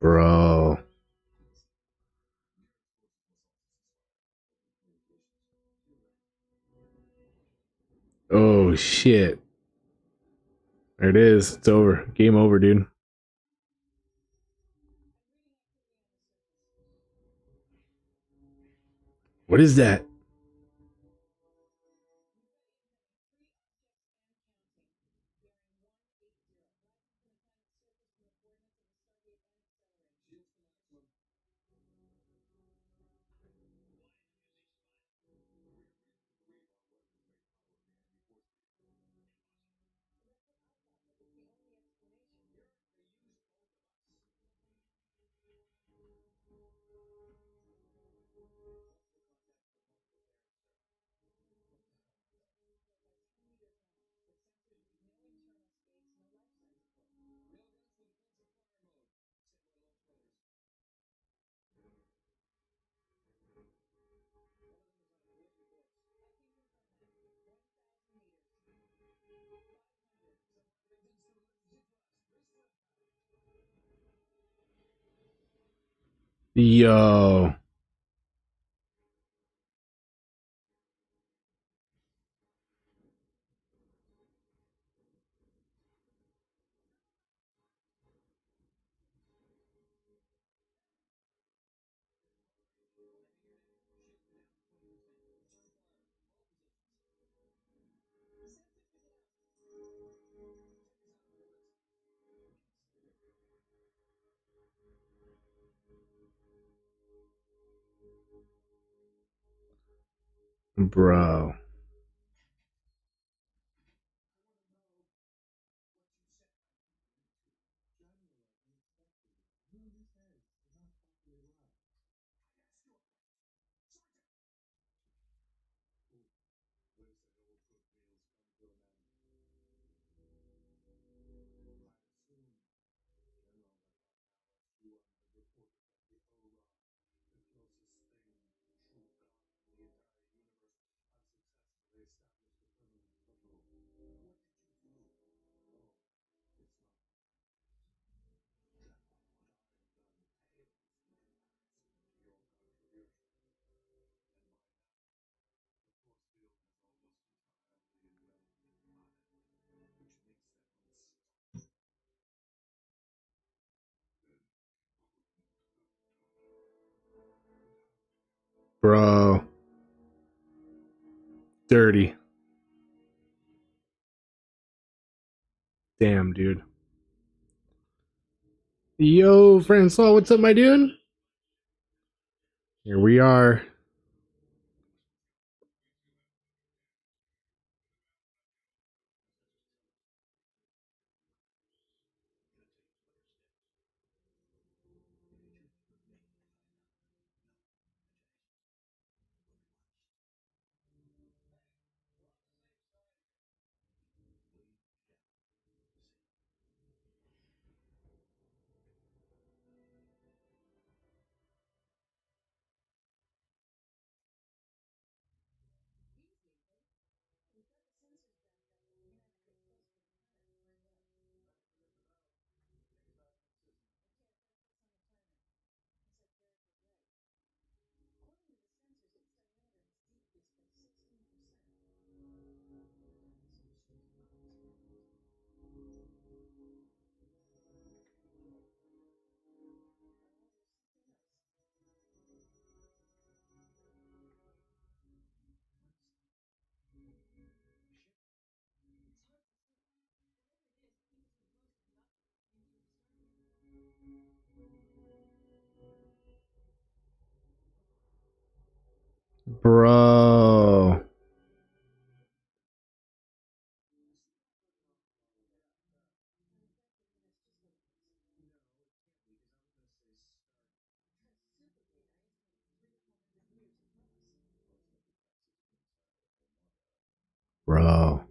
Bro. Oh shit. There it is. It's over. Game over, dude. What is that? Yo. Bro. Bro. Dirty. Damn, dude. Yo, Francois, what's up, my dude? Here we are. Bro. Bro.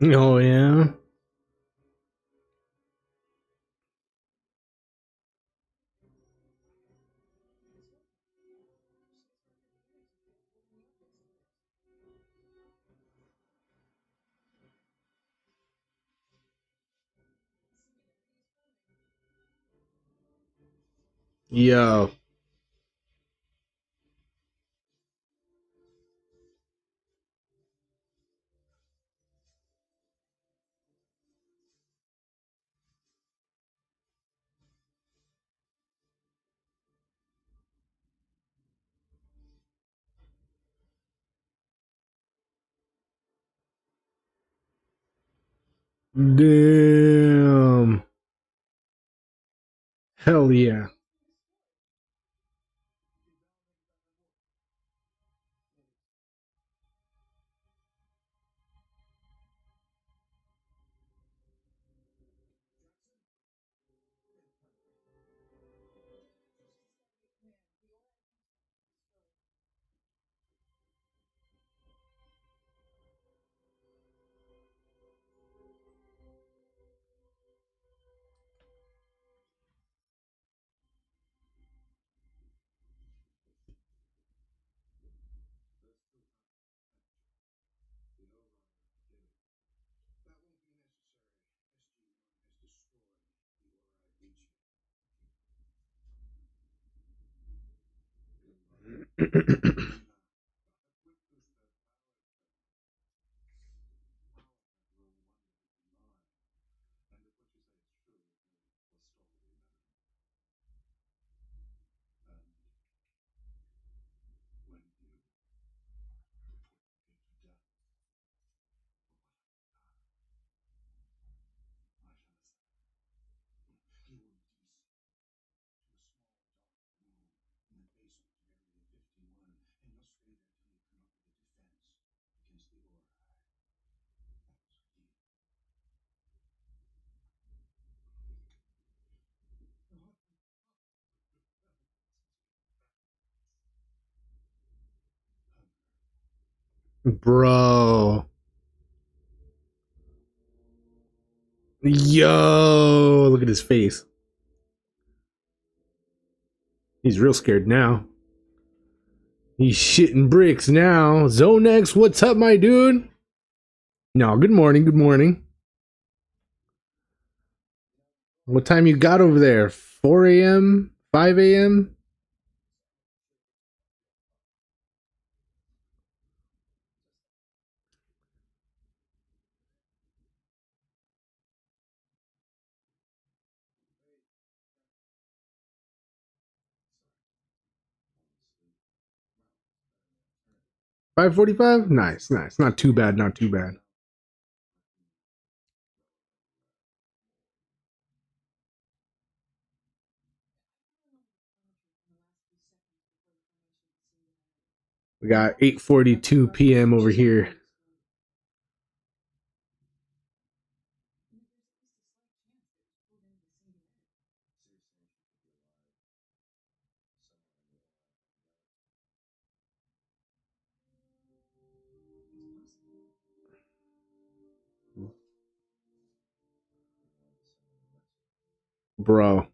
Oh yeah. Yo. Damn. Hell yeah. Bro. Yo, look at his face. He's real scared now. He's shitting bricks now. Zonex, what's up, my dude? No, good morning, good morning. What time you got over there? 4 a.m.? 5 a.m.? $5:45? Nice, nice. Not too bad, not too bad. We got 8:42 p.m. over here. Bro.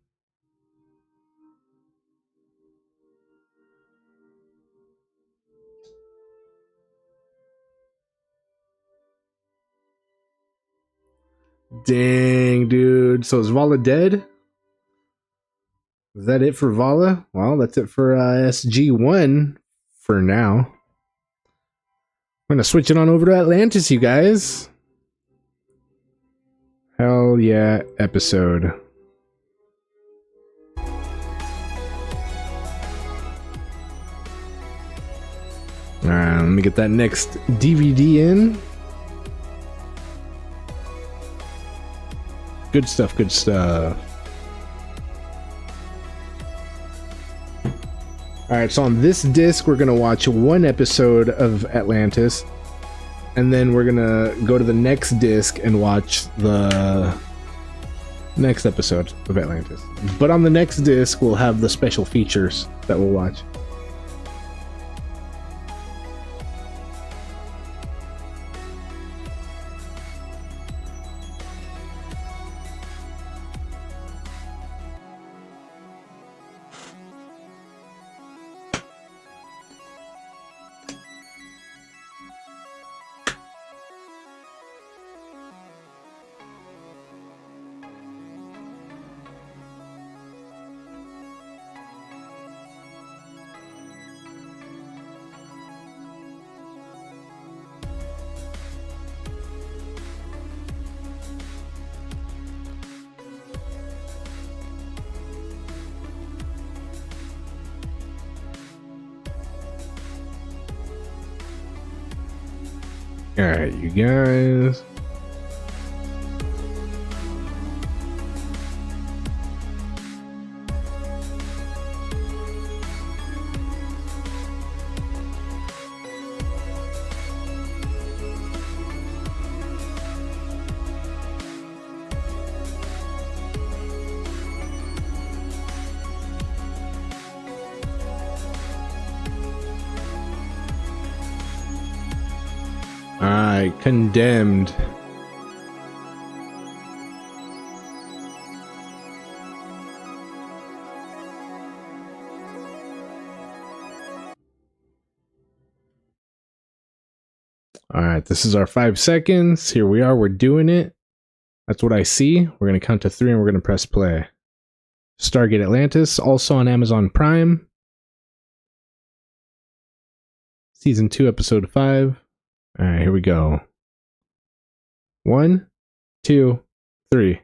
Dang, dude. So is Vala dead? Is that it for Vala? Well, that's it for SG1 for now. I'm gonna switch it on over to Atlantis, you guys. Hell yeah, episode. Alright, let me get that next DVD in. Good stuff, good stuff. Alright, so on this disc, we're going to watch one episode of Atlantis. And then we're going to go to the next disc and watch the next episode of Atlantis. But on the next disc, we'll have the special features that we'll watch. All right, you guys. Alright, condemned. Alright, this is our 5 seconds. Here we are, we're doing it. That's what I see. We're going to count to 3 and we're going to press play. Stargate Atlantis, also on Amazon Prime. Season 2, Episode 5. Alright, here we go. 1, 2, 3.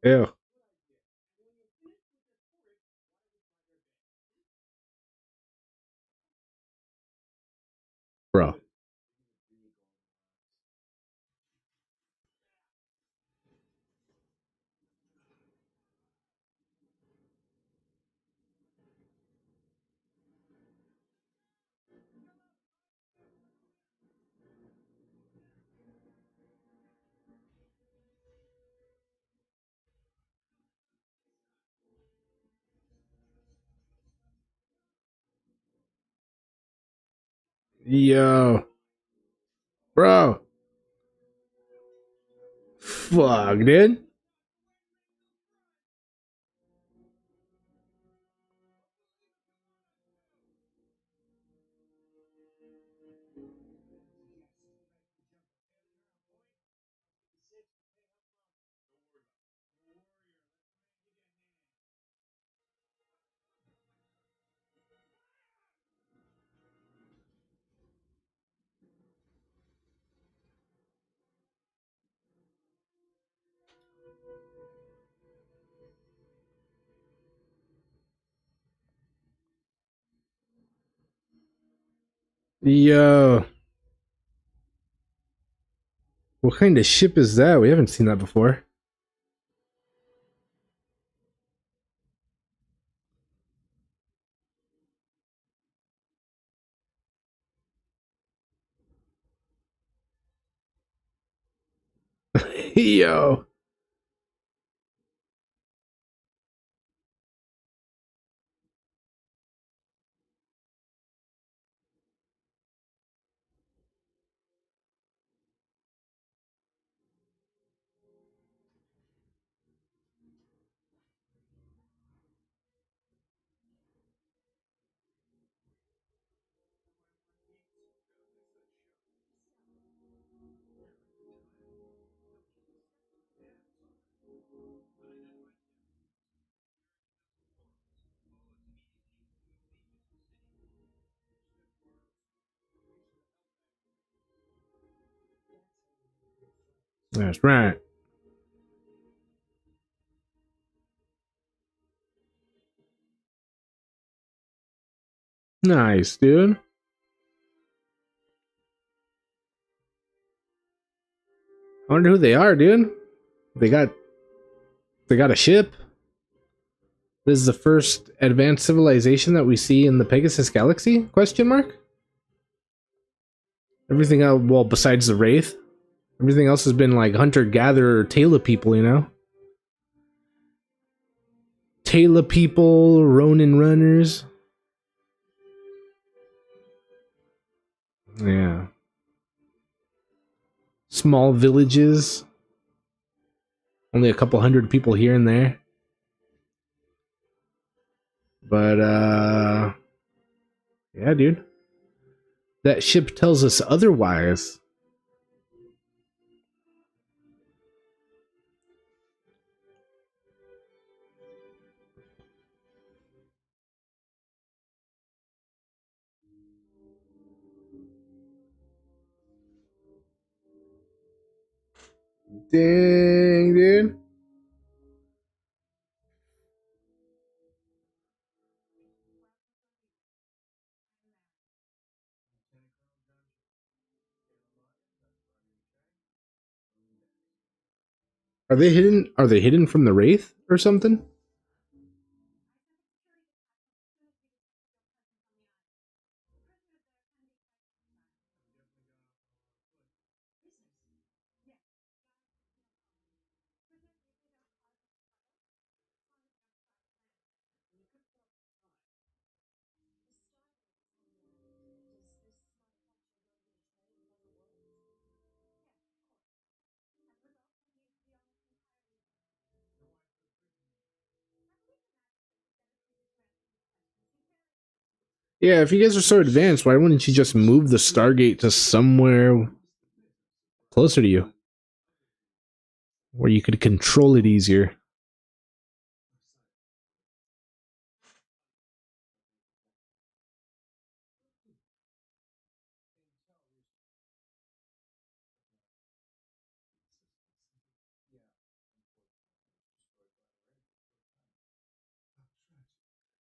Ew. Bro. Yo. Bro. Fuck, dude. Yo. What kind of ship is that? We haven't seen that before. Yo. That's right. Nice, dude. I wonder who they are, dude. They got a ship. This is the first advanced civilization that we see in the Pegasus Galaxy? Question mark? Everything else, well, besides the Wraith, everything else has been like hunter-gatherer Taylor people, you know? Taylor people, Ronin runners. Yeah. Small villages. Only a couple hundred people here and there. But, yeah, dude. That ship tells us otherwise. Dang, dude. Are they hidden? Are they hidden from the Wraith or something? Yeah, if you guys are so advanced, why wouldn't you just move the Stargate to somewhere closer to you? Where you could control it easier.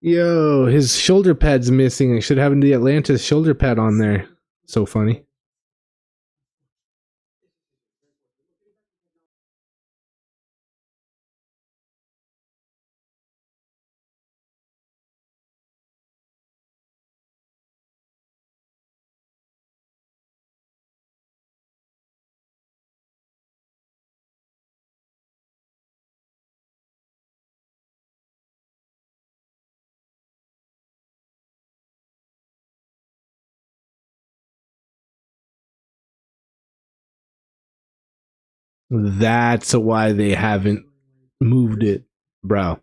Yo, his shoulder pad's missing. I should have the Atlantis shoulder pad on there. So funny. That's why they haven't moved it, bro.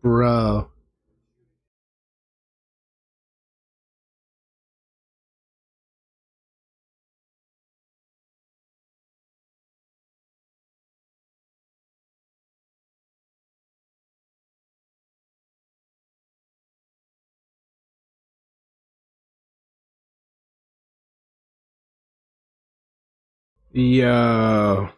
Bro. Yo.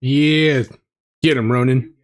Yeah. Get him, Ronan.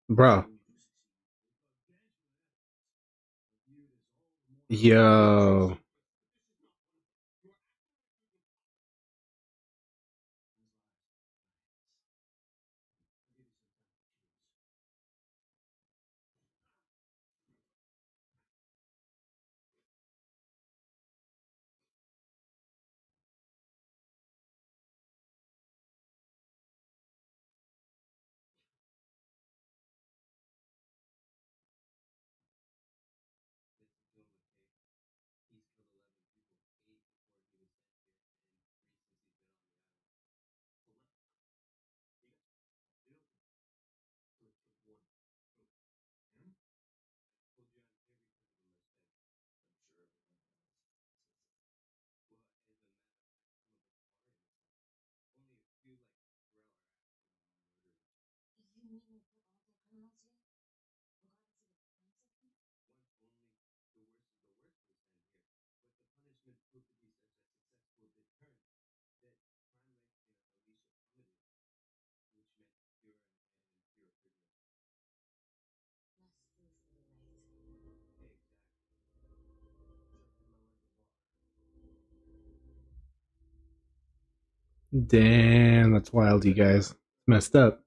Bro. Yo. Damn, that's wild, you guys. Messed up.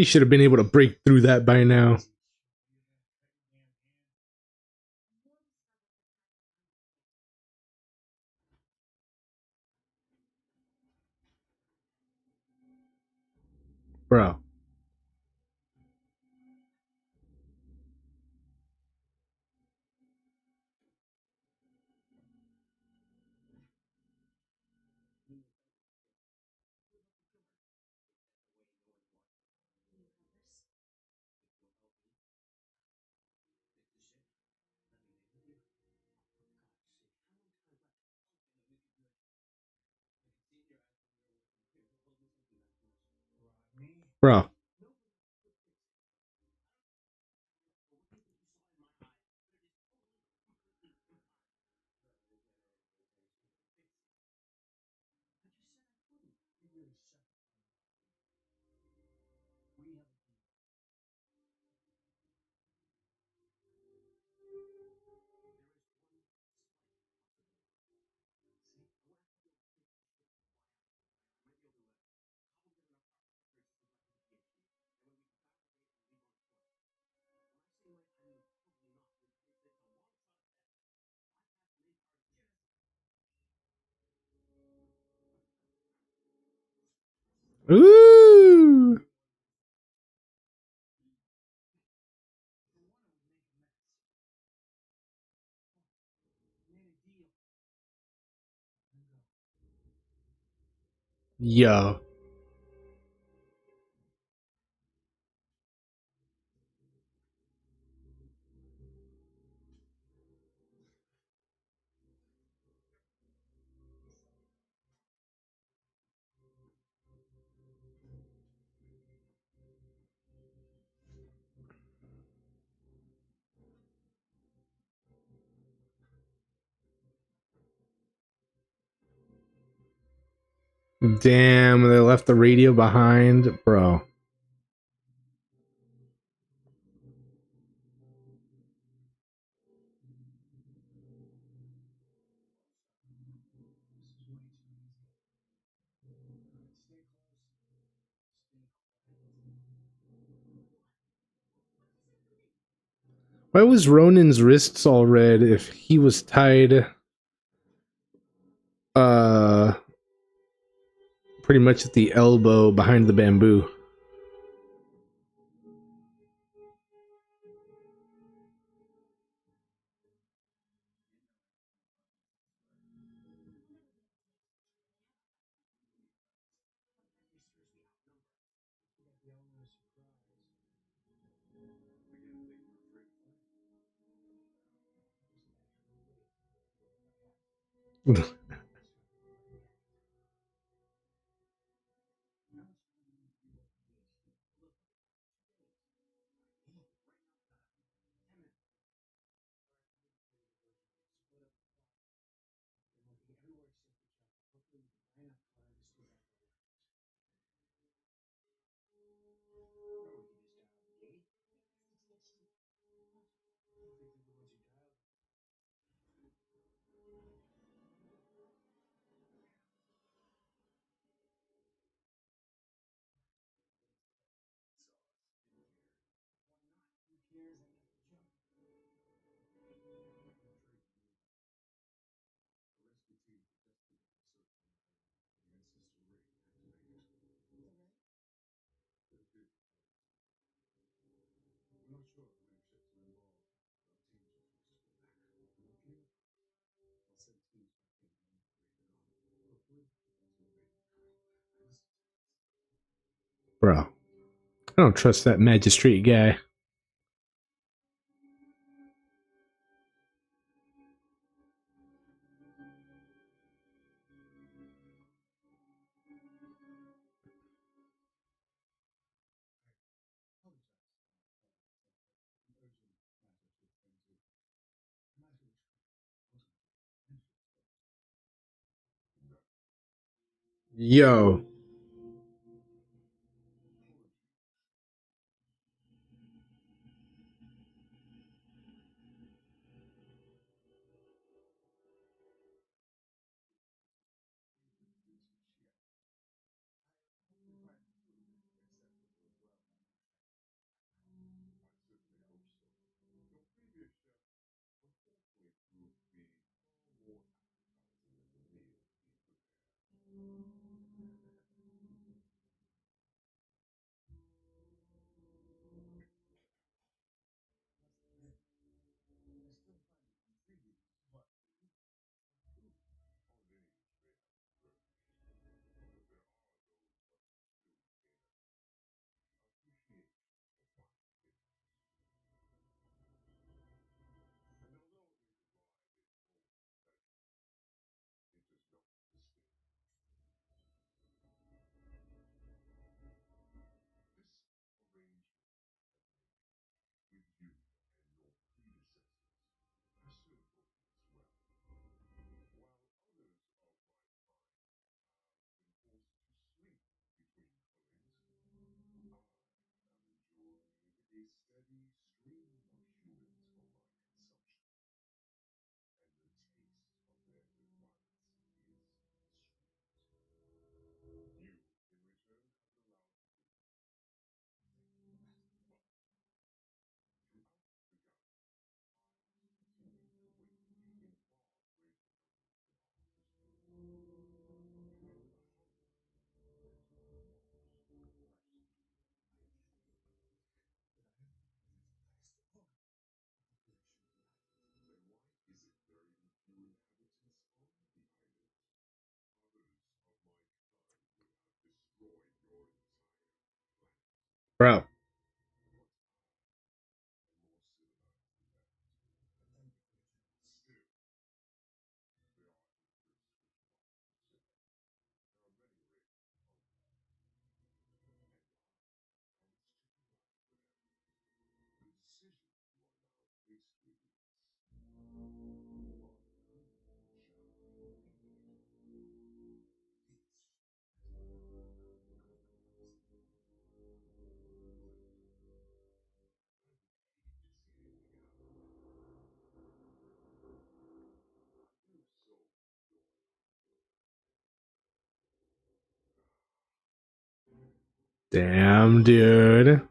He should have been able to break through that by now. Bro. Bro. Ooh. Yo. Damn, they left the radio behind. Bro. Why was Ronan's wrists all red if he was tied? Uh, pretty much at the elbow behind the bamboo. Bro, I don't trust that magistrate guy. Yo. Bro. Damn, dude.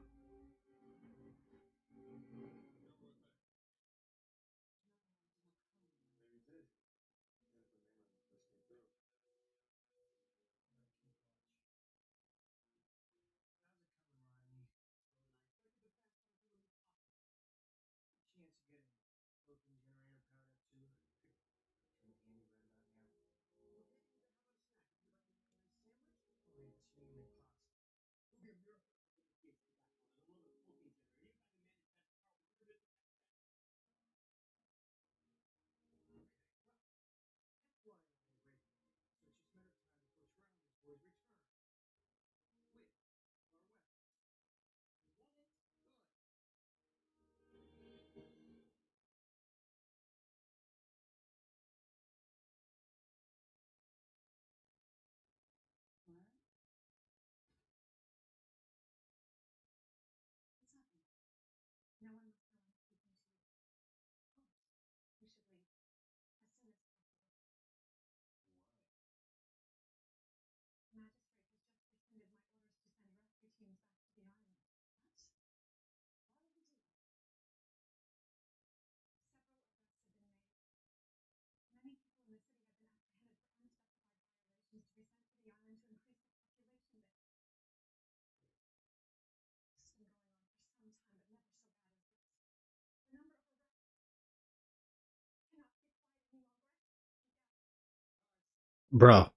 Bro,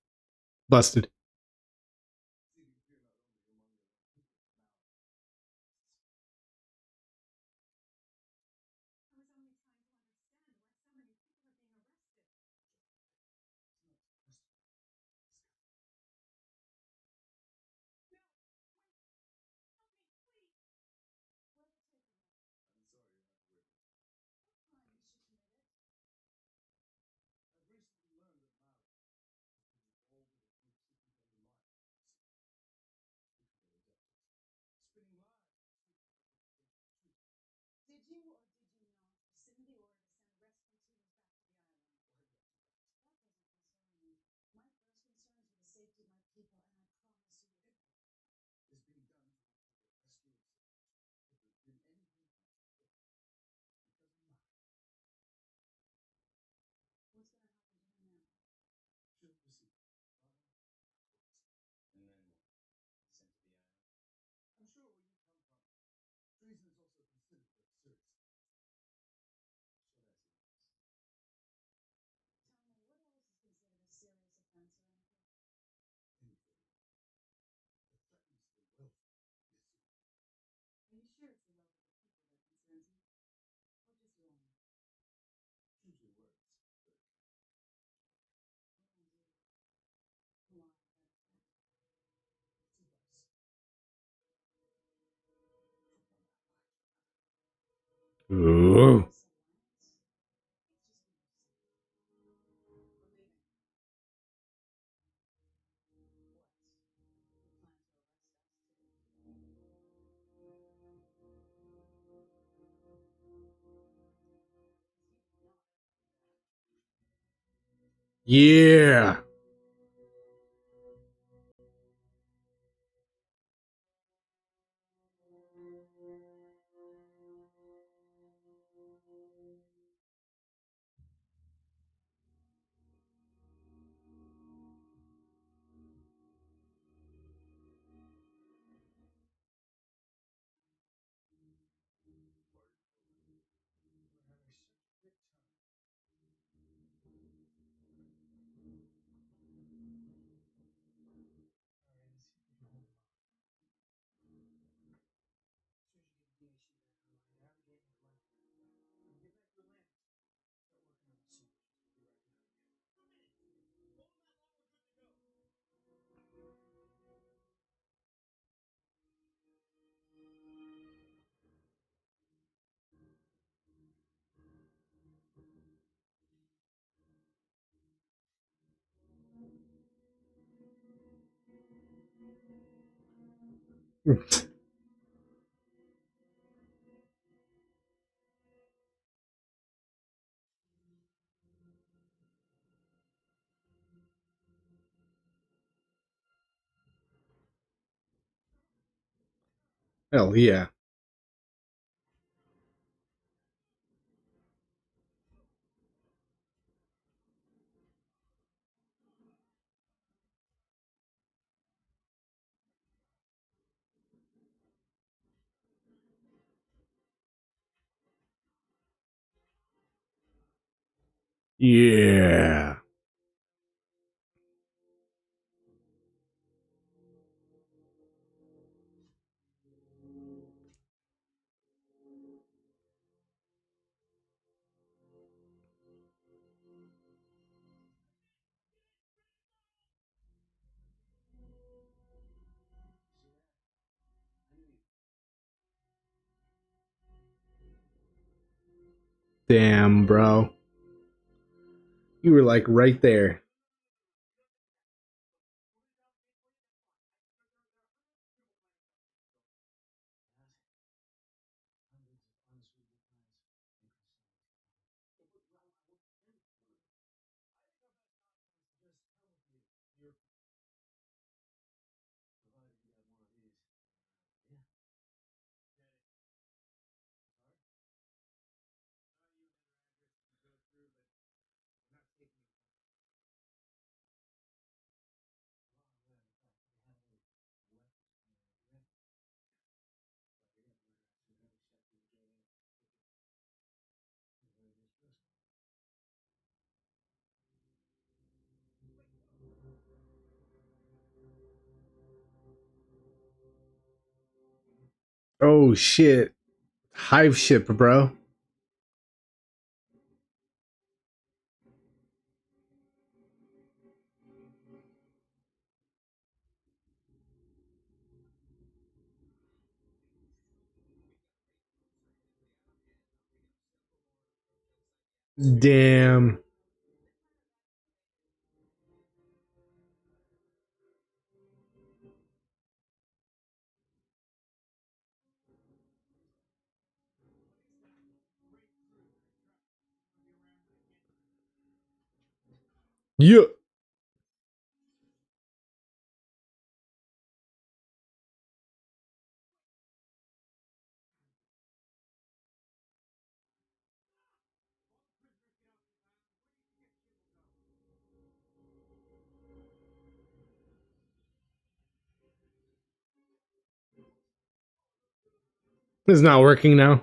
busted. Ooh. Yeah. Hell yeah. Yeah. Damn, bro. You were like right there. Oh shit. Hive ship, bro. Damn. Yeah. It's not working now.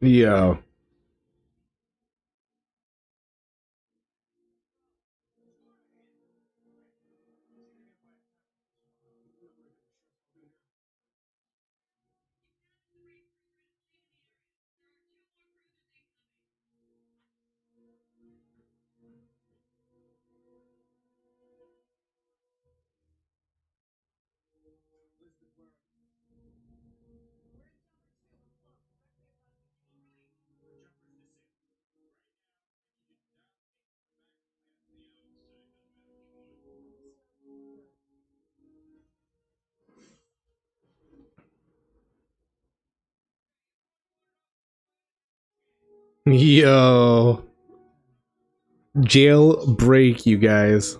Yo. Yo. Jailbreak, you guys.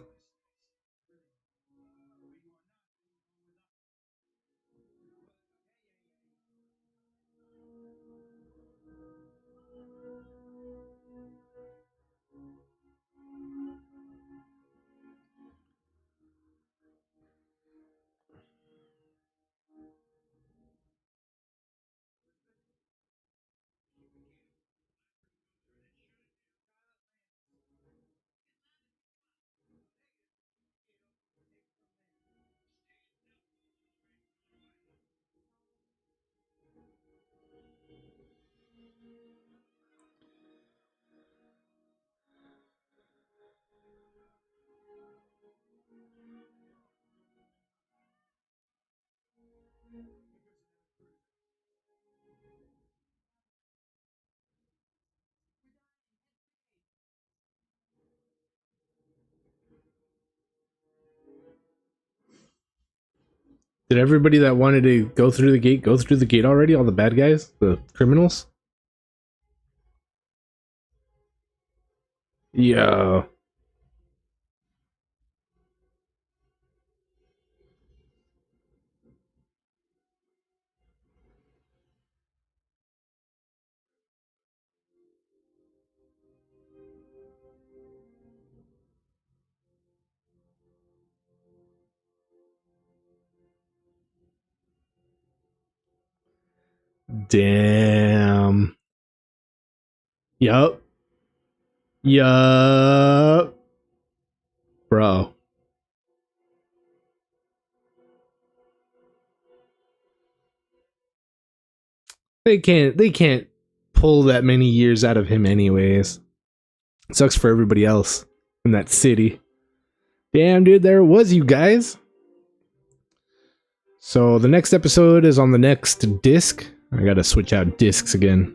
Did everybody that wanted to go through the gate go through the gate already? All the bad guys? The criminals? Yo. Damn. Yup. Yup. Bro. They can't pull that many years out of him anyways. Sucks for everybody else in that city. Damn, dude, there it was, you guys. So the next episode is on the next disc. I gotta switch out discs again.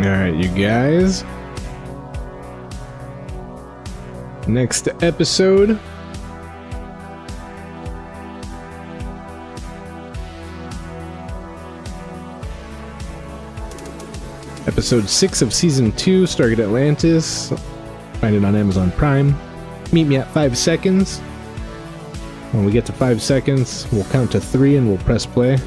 Alright, you guys. Next episode. Episode 6 of Season 2, Stargate Atlantis. Find it on Amazon Prime. Meet me at 5 seconds. When we get to 5 seconds, we'll count to 3 and we'll press play.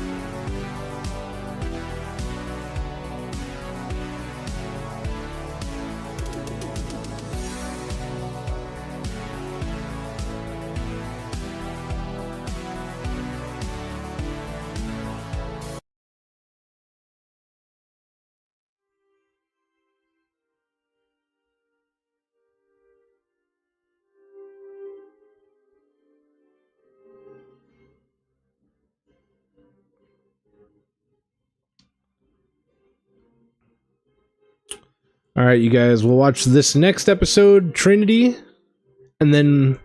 All right, you guys, we'll watch this next episode, Trinity, and then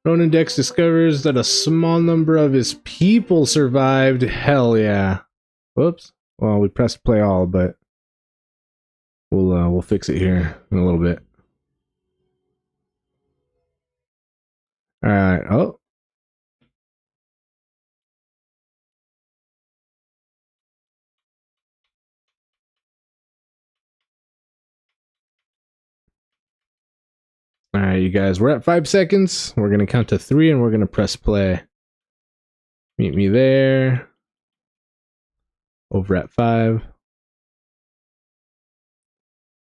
Ronan Dex discovers that a small number of his people survived. Hell yeah. Whoops. Well, we pressed play all, but we'll fix it here in a little bit. All right. Oh. All right, you guys, we're at 5 seconds. We're going to count to 3 and we're going to press play. Meet me there. Over at 5.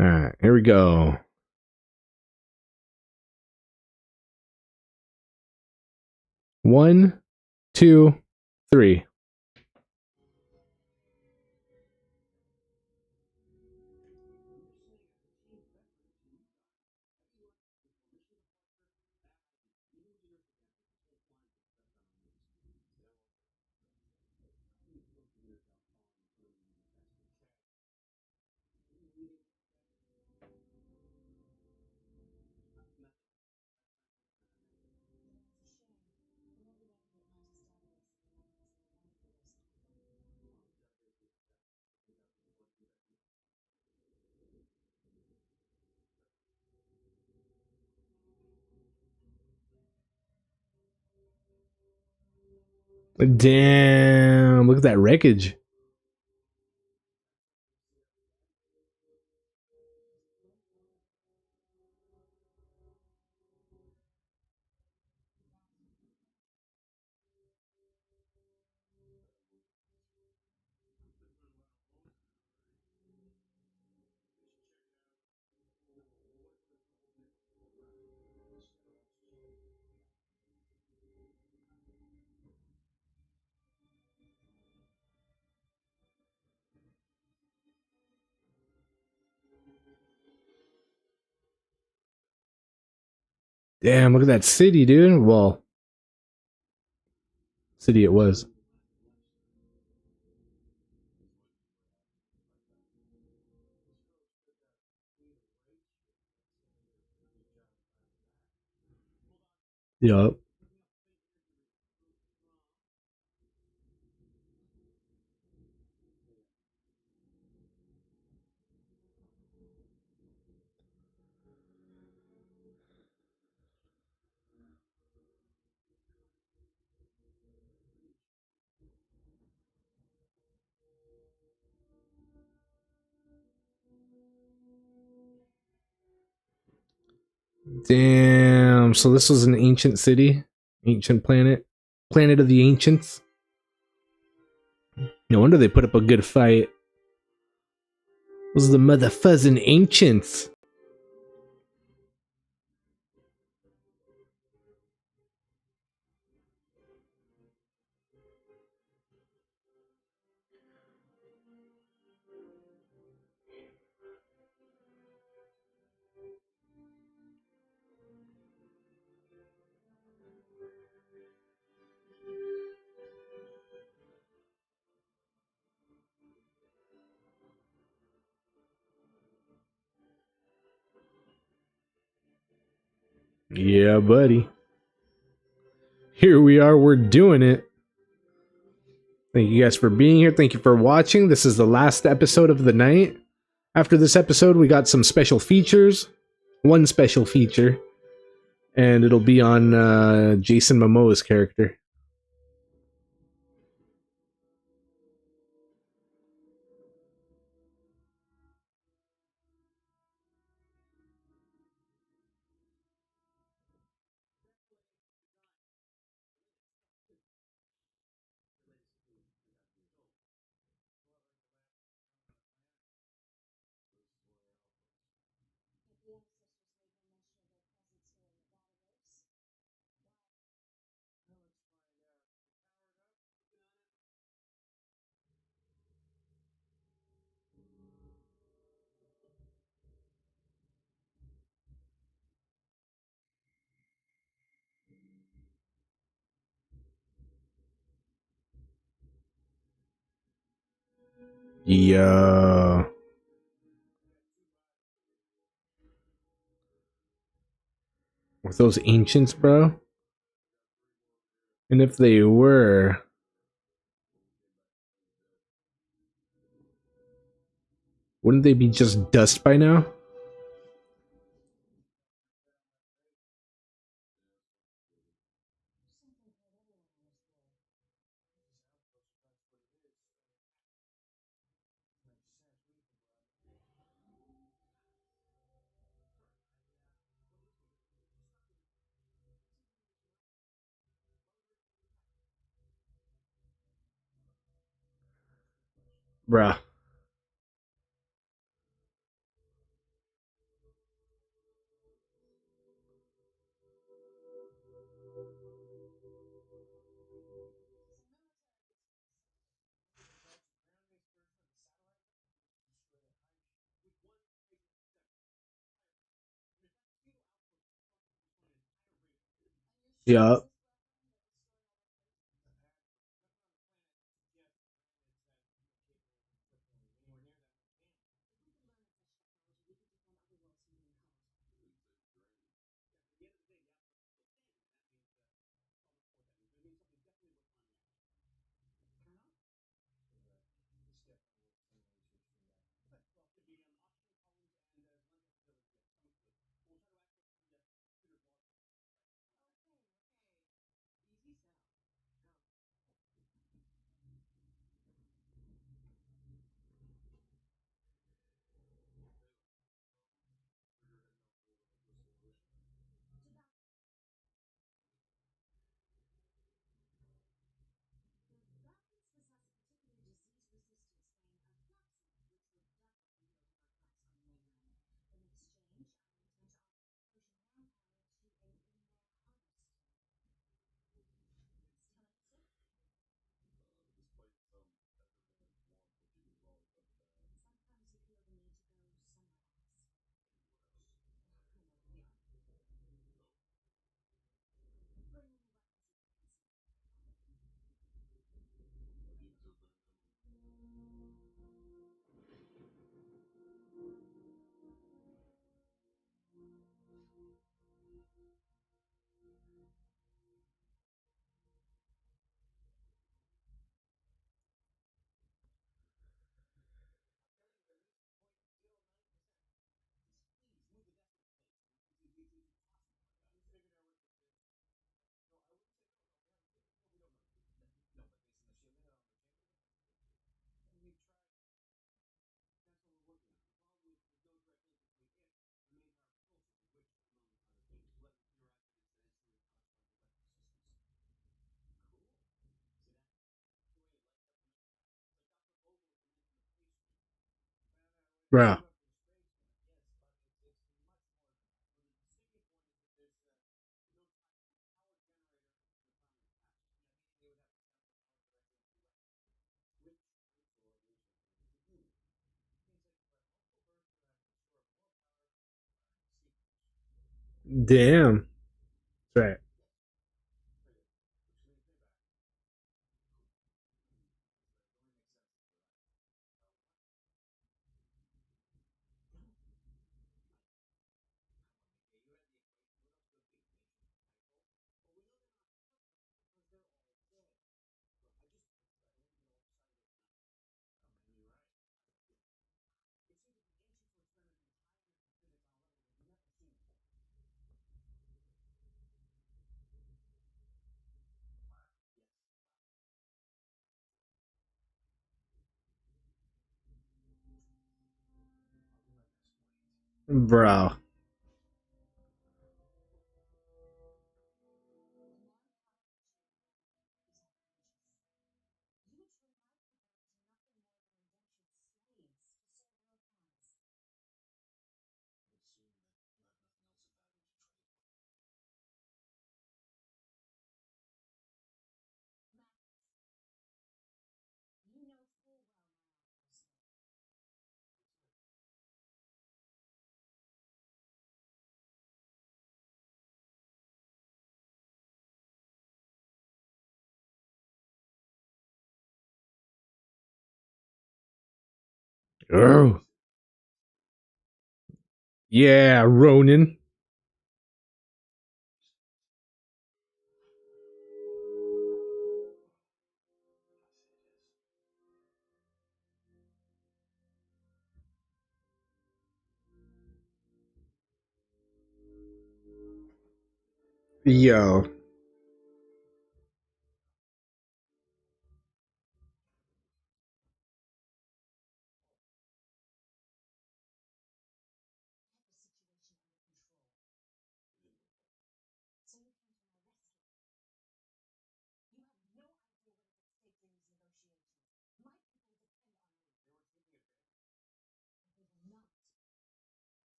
All right, here we go. 1, 2, 3. Damn, look at that wreckage. Damn, look at that city, dude. Well, city it was. Yup. Damn. So this was an ancient city, ancient planet, planet of the ancients. No wonder they put up a good fight. Those are the motherfuzzing ancients. Yeah, buddy. Here we are. We're doing it. Thank you guys for being here. Thank you for watching. This is the last episode of the night. After this episode, we got some special features. One special feature, and it'll be on Jason Momoa's character. Yeah. With those ancients, bro? And if they were, wouldn't they be just dust by now? Bruh. Yeah. Bruh. Damn. Right. Bro. Oh. Yeah, Ronin. Yo.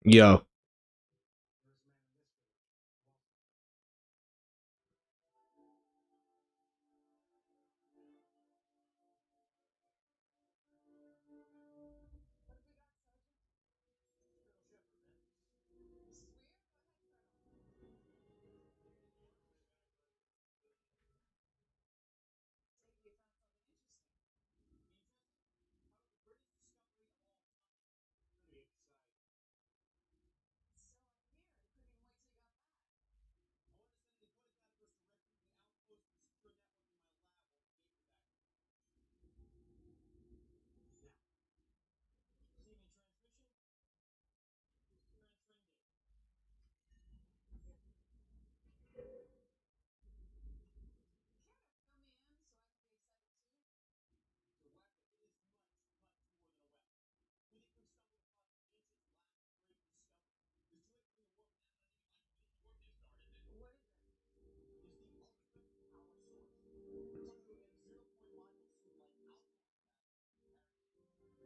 Yo.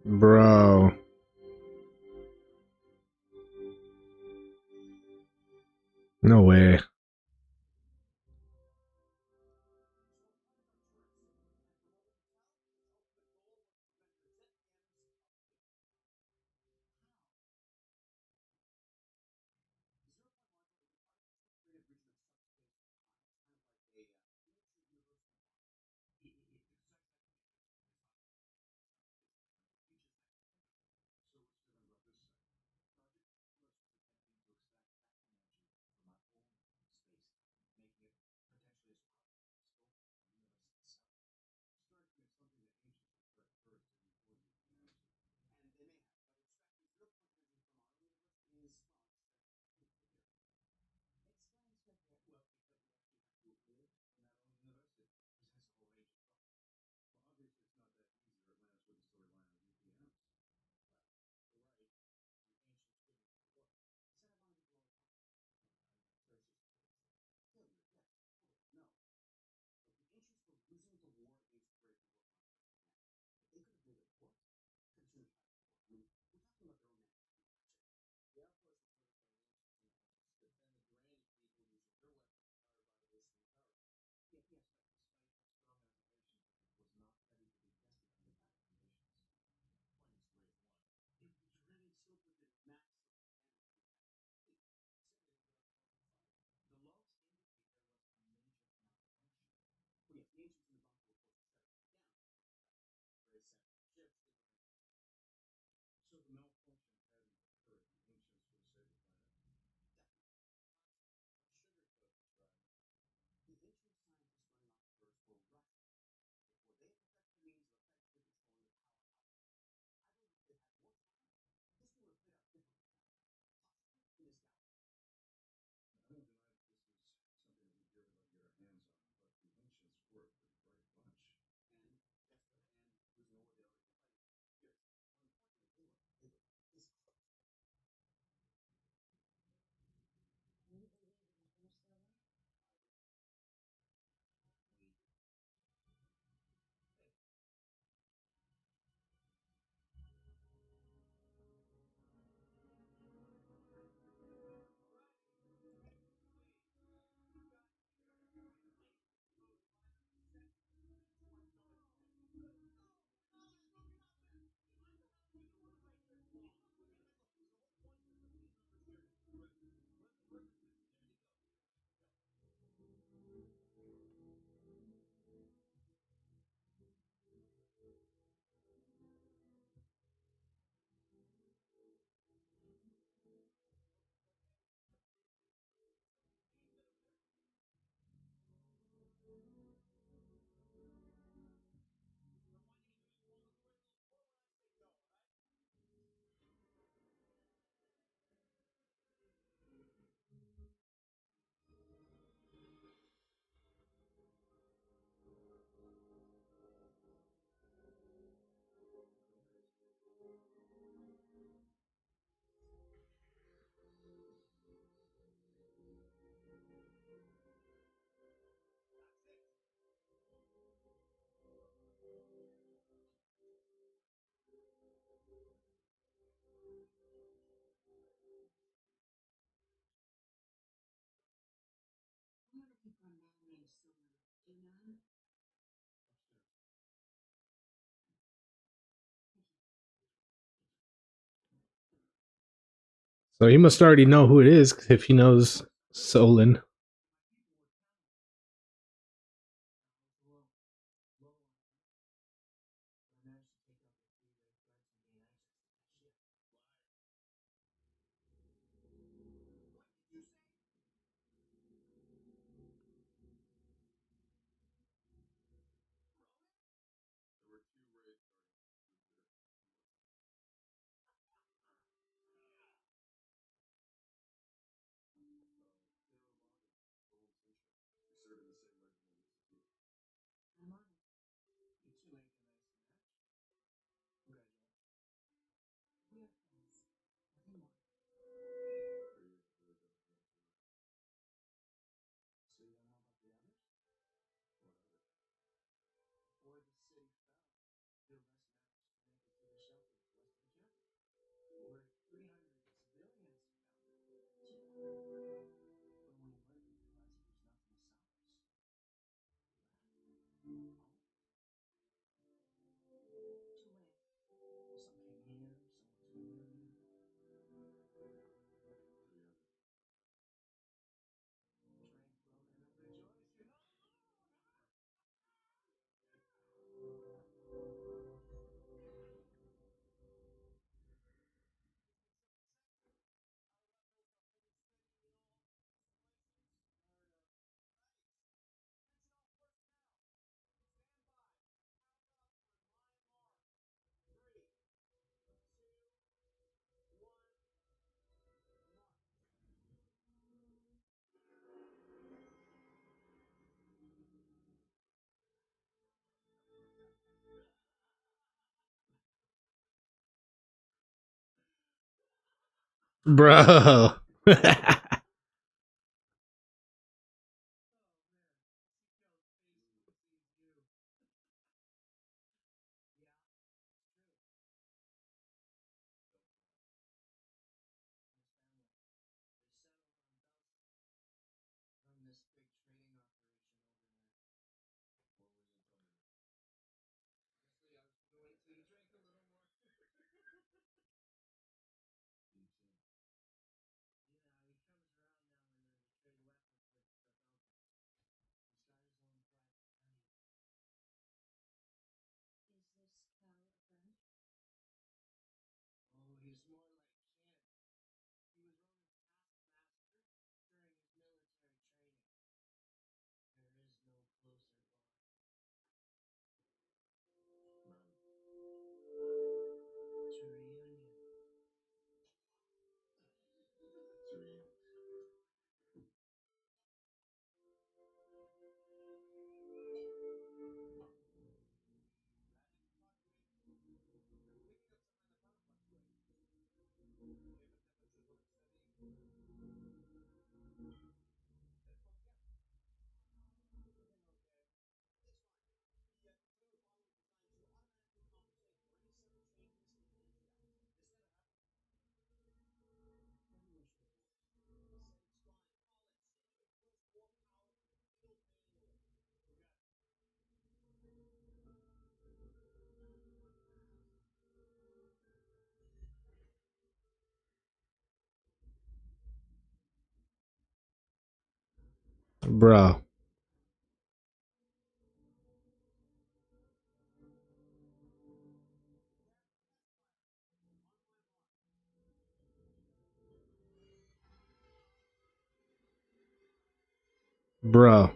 Bro. No way. So he must already know who it is if he knows Solon. Bro. Bro. Bro.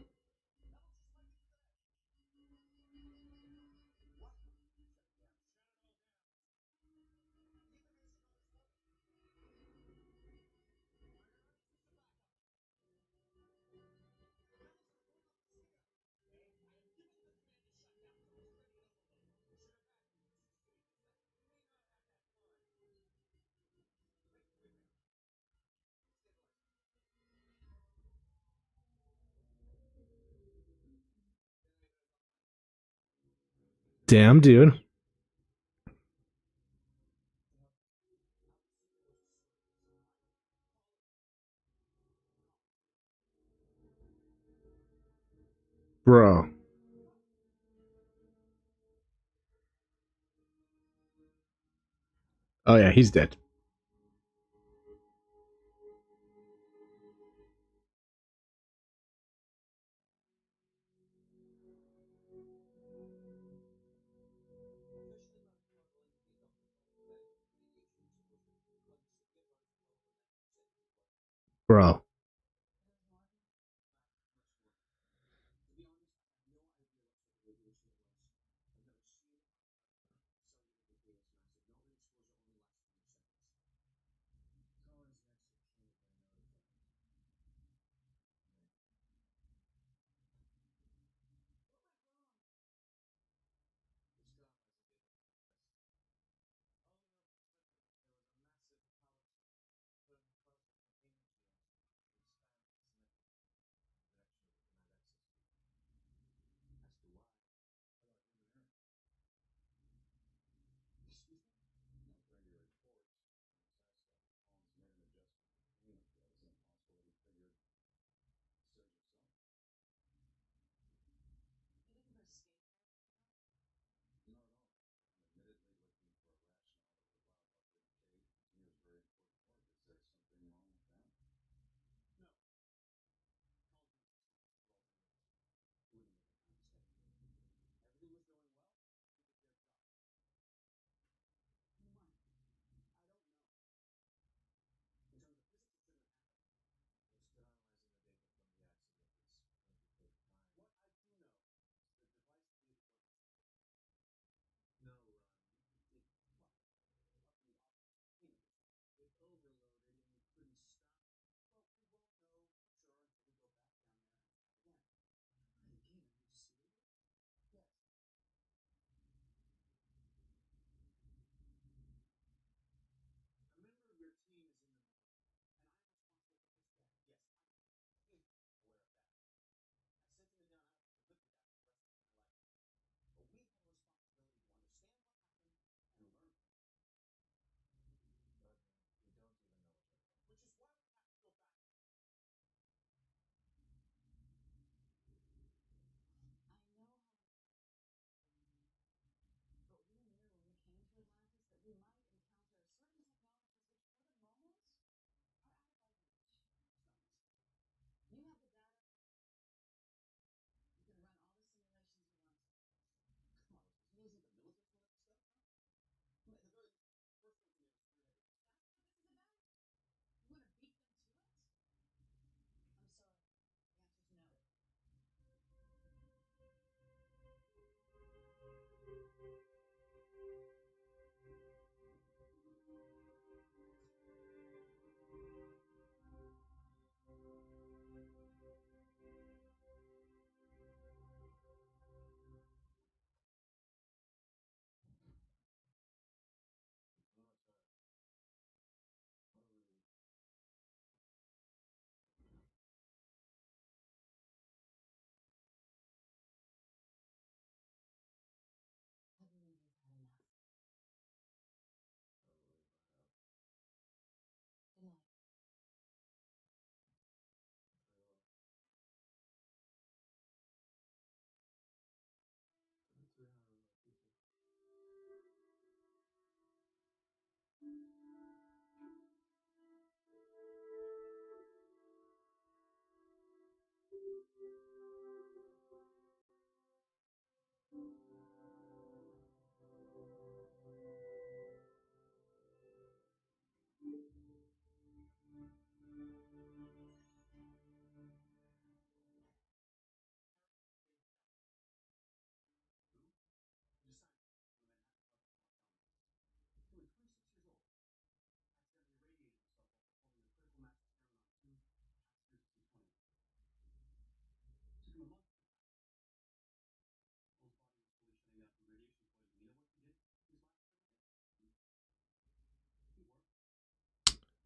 Damn, dude. Bro. Oh yeah, he's dead. Bro.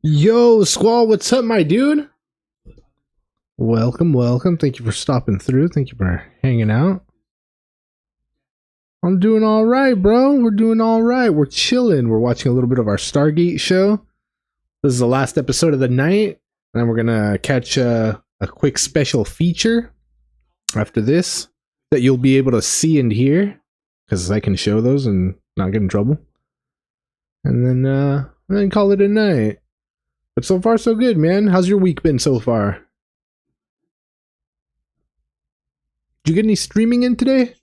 Yo, Squall, what's up, my dude? Welcome, welcome. Thank you for stopping through. Thank you for hanging out. I'm doing all right, bro. We're doing all right. We're chilling. We're watching a little bit of our Stargate show. This is the last episode of the night, and then we're gonna catch a quick special feature after this that you'll be able to see and hear, because I can show those and not get in trouble. And then call it a night. But so far, so good, man. How's your week been so far? Did you get any streaming in today?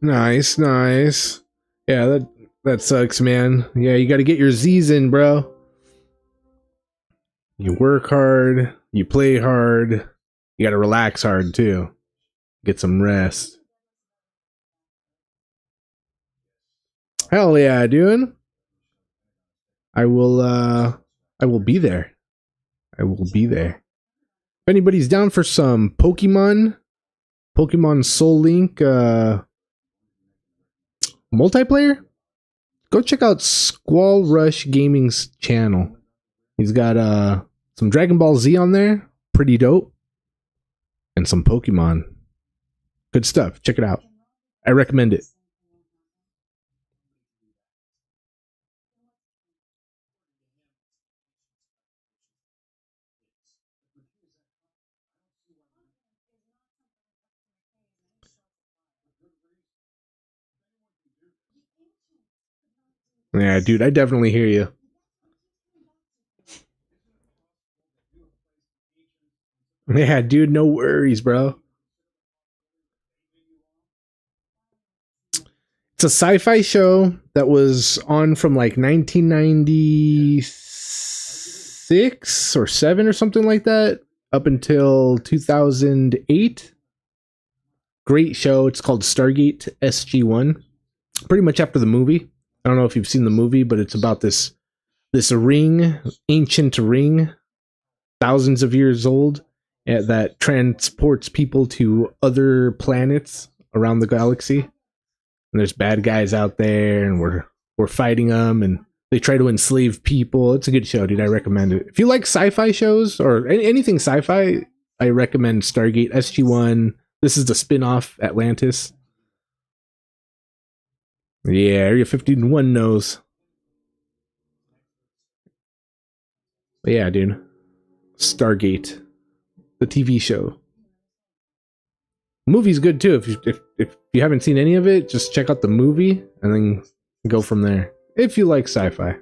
Nice, nice. Yeah, that sucks, man. Yeah, you got to get your Z's in, bro. You work hard, you play hard, you got to relax hard too. Get some rest. Hell yeah, dude. I will be there. I will be there. If anybody's down for some Pokemon Soul Link multiplayer, go check out Squall Rush Gaming's channel. He's got some Dragon Ball Z on there, pretty dope, and some Pokemon. Good stuff. Check it out. I recommend it. Yeah, dude, I definitely hear you. Yeah, dude, no worries, bro. It's a sci-fi show that was on from like 1996 or 7 or something like that up until 2008. Great show. It's called Stargate SG1. Pretty much after the movie. I don't know if you've seen the movie, but it's about this ring, ancient ring, thousands of years old, that transports people to other planets around the galaxy. And there's bad guys out there, and we're fighting them, and they try to enslave people. It's a good show, dude. I recommend it. If you like sci-fi shows or anything sci-fi, I recommend Stargate SG1. This is the spin-off Atlantis. Yeah, Area 51 knows. But yeah, dude. Stargate, the TV show. Movie's good too. If you haven't seen any of it, just check out the movie and then go from there. If you like sci-fi.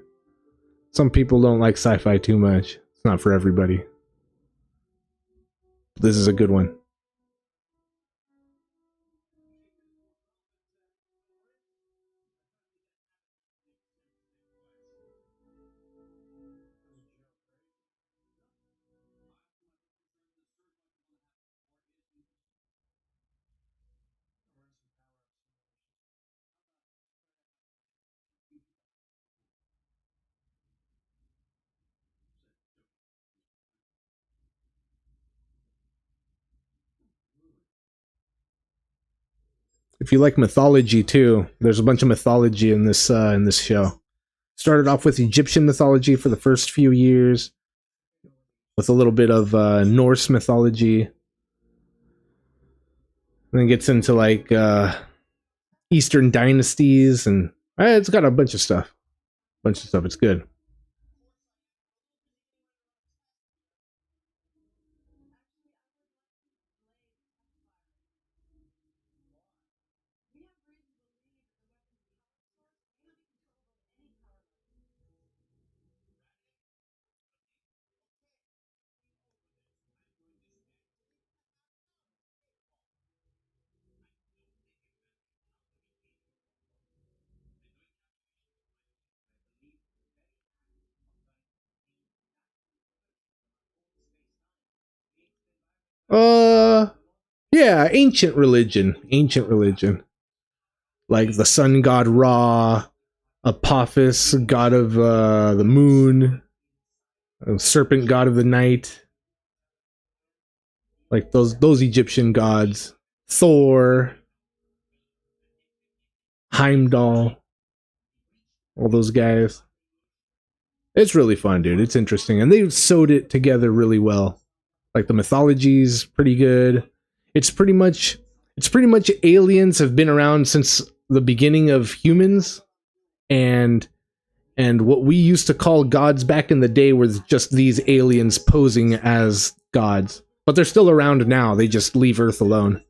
Some people don't like sci-fi too much. It's not for everybody. This is a good one. If you like mythology too, there's a bunch of mythology in this show. Started off with Egyptian mythology for the first few years, with a little bit of Norse mythology, and then gets into like Eastern dynasties, and it's got a bunch of stuff. It's good. Uh, yeah, ancient religion, like the sun god Ra, Apophis, god of the moon, serpent god of the night, like those Egyptian gods, Thor, Heimdall, all those guys. It's really fun, dude. It's interesting, and they've sewed it together really well. Like the mythology's pretty good. It's pretty much aliens have been around since the beginning of humans, and what we used to call gods back in the day were just these aliens posing as gods. But they're still around now. They just leave Earth alone.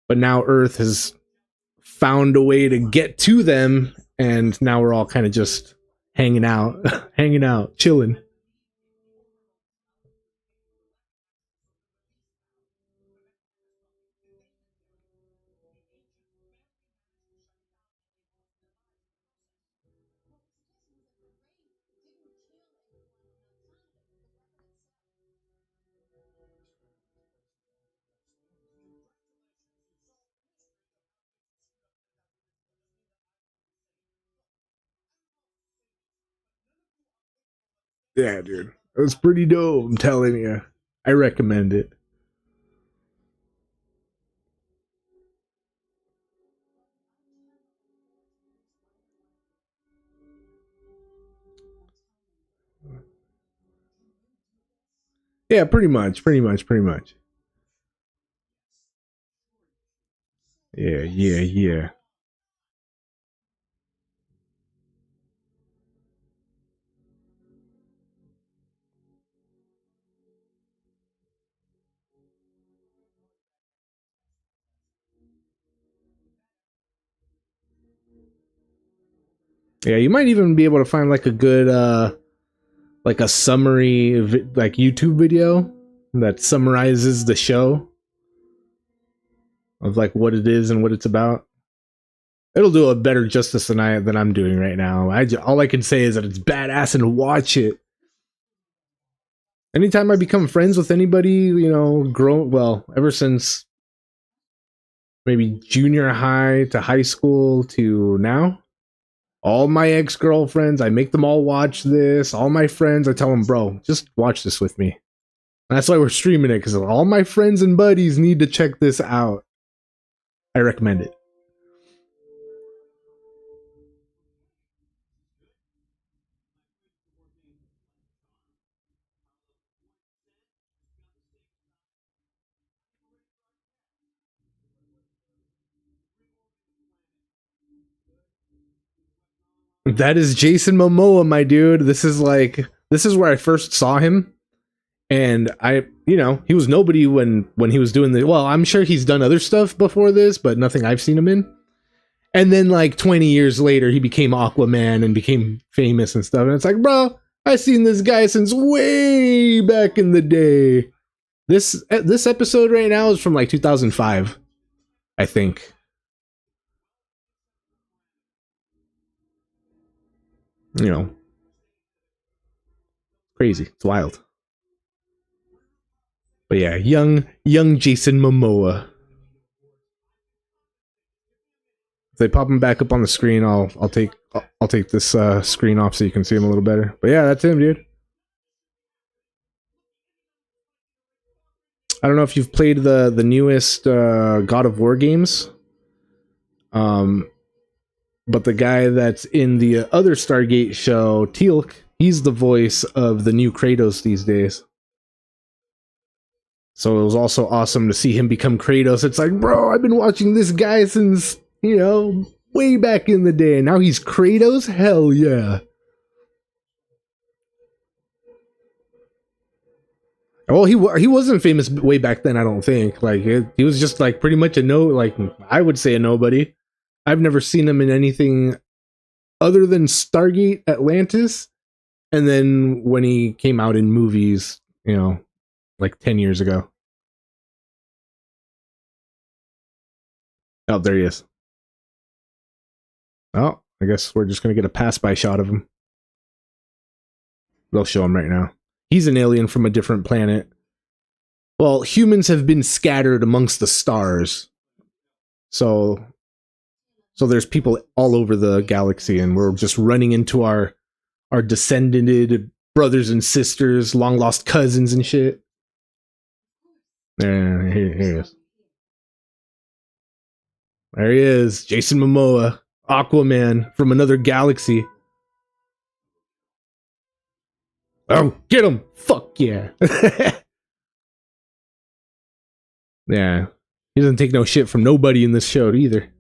But now Earth has found a way to get to them, and now we're all kind of just hanging out, chilling. Yeah, dude. It was pretty dope, I'm telling you. I recommend it. Yeah, pretty much. Yeah. Yeah, you might even be able to find like a good like a summary like YouTube video that summarizes the show of like what it is and what it's about. It'll do a better justice than I'm doing right now. All I can say is that it's badass and watch it. Anytime I become friends with anybody, ever since maybe junior high to high school to now, all my ex-girlfriends, I make them all watch this. All my friends, I tell them, bro, just watch this with me. And that's why we're streaming it, because all my friends and buddies need to check this out. I recommend it. That is Jason Momoa, my dude. This is where I first saw him. And he was nobody when he was doing the. Well, I'm sure he's done other stuff before this, but nothing I've seen him in. And then like 20 years later, he became Aquaman and became famous and stuff. And it's like, bro, I've seen this guy since way back in the day. This episode right now is from like 2005, I think. Crazy. It's wild. But yeah, young Jason Momoa. If they pop him back up on the screen, I'll take this screen off so you can see him a little better. But yeah, that's him, dude. I don't know if you've played the newest God of War games. But the guy that's in the other Stargate show, Teal'c, he's the voice of the new Kratos these days. So it was also awesome to see him become Kratos. It's like, bro, I've been watching this guy since, way back in the day. And now he's Kratos? Hell yeah. Well, he wasn't famous way back then, I don't think. Like, he was just like pretty much I would say a nobody. I've never seen him in anything other than Stargate Atlantis. And then when he came out in movies, like 10 years ago. Oh, there he is. Oh, I guess we're just going to get a pass-by shot of him. They'll show him right now. He's an alien from a different planet. Well, humans have been scattered amongst the stars. So there's people all over the galaxy, and we're just running into our descended brothers and sisters, long-lost cousins and shit. Here he is. There he is, Jason Momoa, Aquaman from another galaxy. Oh, get him! Fuck yeah. Yeah. He doesn't take no shit from nobody in this show either.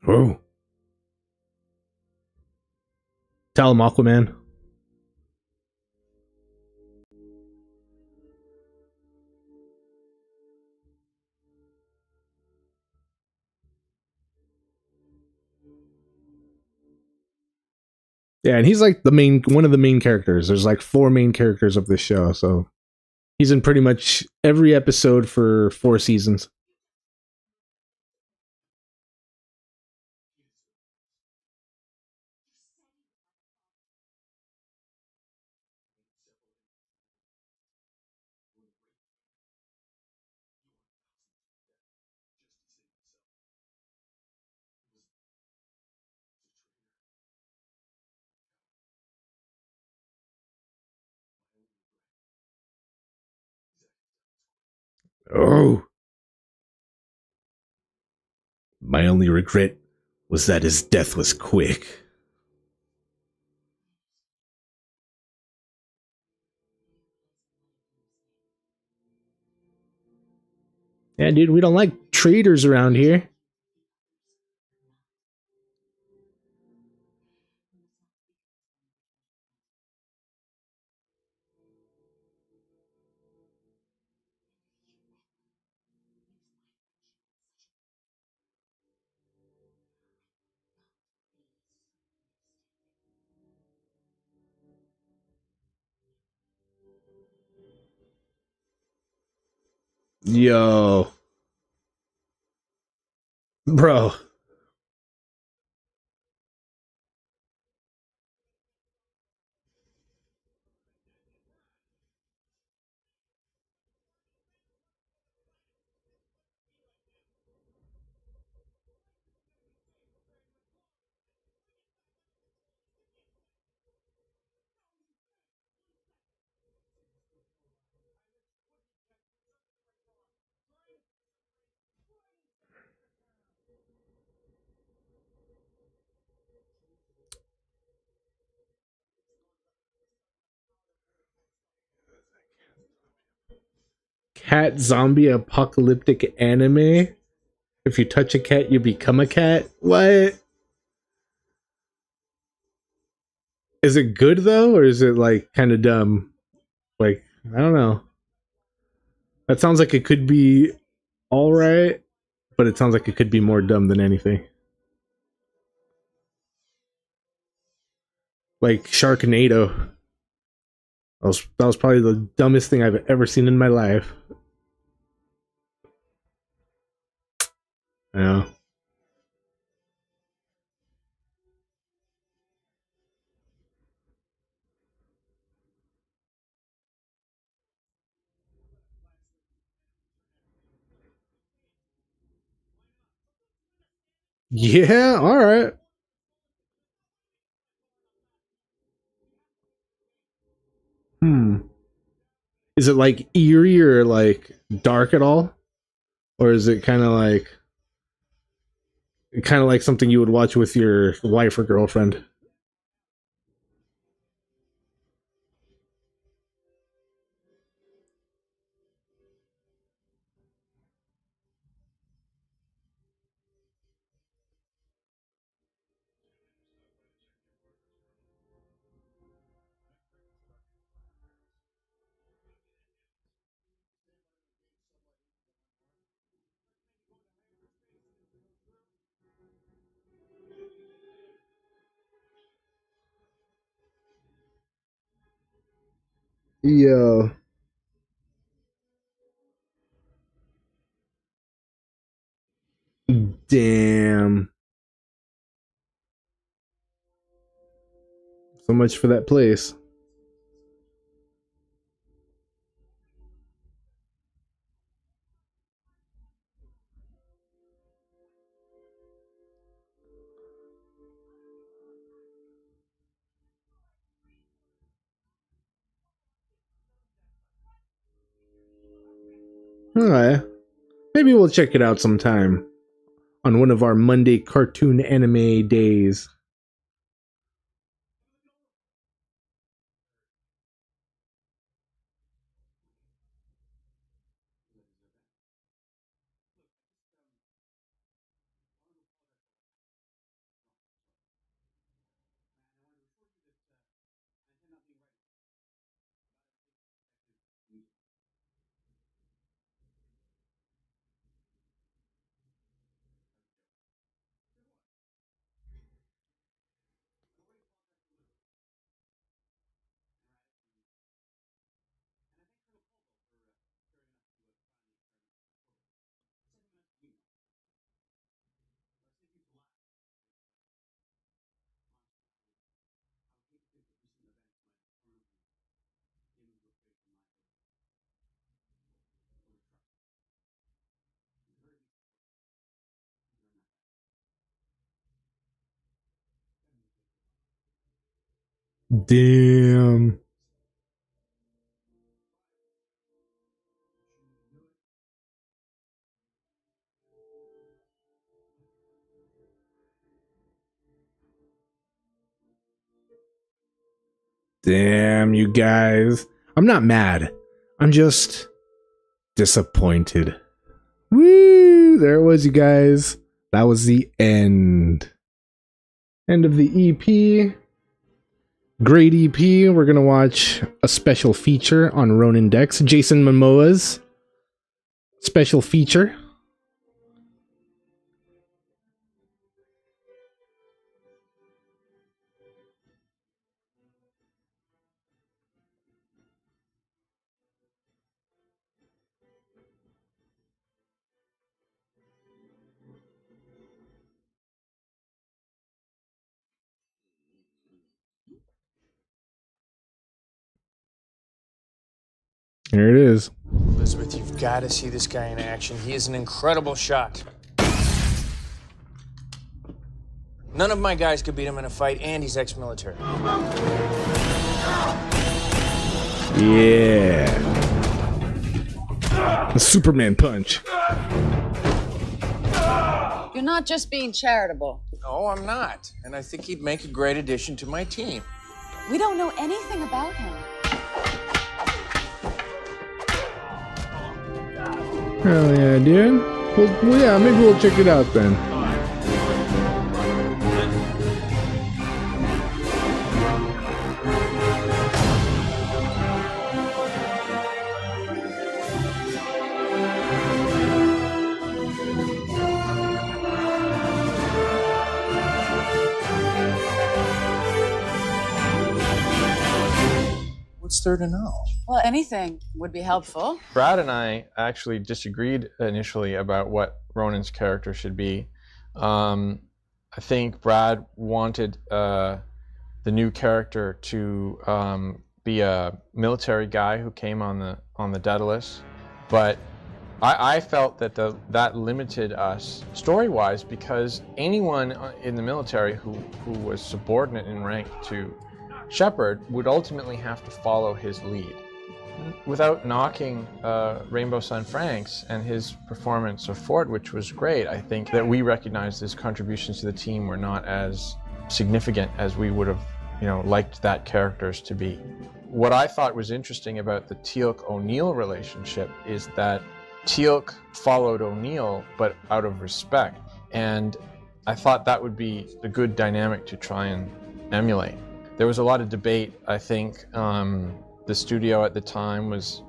Oh. Tell him, Aquaman. Yeah, and he's like one of the main characters. There's like 4 main characters of this show, so he's in pretty much every episode for 4 seasons. Oh. My only regret was that his death was quick. Yeah, dude, we don't like traitors around here. Yo. Bro. Cat zombie apocalyptic anime. If you touch a cat, you become a cat. What? Is it good though, or is it like kind of dumb? Like, I don't know. That sounds like it could be all right, but it sounds like it could be more dumb than anything. Like Sharknado. That was probably the dumbest thing I've ever seen in my life. Yeah. Yeah, all right. Hmm. Is it like eerie or like dark at all? Or is it kind of like something you would watch with your wife or girlfriend? Yo. Damn. So much for that place. Alright. Maybe we'll check it out sometime on one of our Monday cartoon anime days. Damn. Damn, you guys. I'm not mad. I'm just disappointed. Woo! There it was, you guys. That was the end. End of the EP. Great EP. We're going to watch a special feature on Ronin Decks. Jason Momoa's special feature. Here it is. Elizabeth, you've got to see this guy in action. He is an incredible shot. None of my guys could beat him in a fight, and he's ex-military. Yeah. The Superman punch. You're not just being charitable. No, I'm not. And I think he'd make a great addition to my team. We don't know anything about him. Hell yeah, dude. Well, yeah, maybe we'll check it out then. What's there to know? Well, anything would be helpful. Brad and I actually disagreed initially about what Ronin's character should be. I think Brad wanted the new character to be a military guy who came on the Daedalus, but I felt that that limited us story-wise, because anyone in the military who was subordinate in rank to Shepard would ultimately have to follow his lead. Without knocking Rainbow Sun Franks and his performance of Ford, which was great, I think that we recognized his contributions to the team were not as significant as we would have, liked that characters to be. What I thought was interesting about the Teal'c-O'Neill relationship is that Teal'c followed O'Neill, but out of respect. And I thought that would be a good dynamic to try and emulate. There was a lot of debate. I think the studio at the time was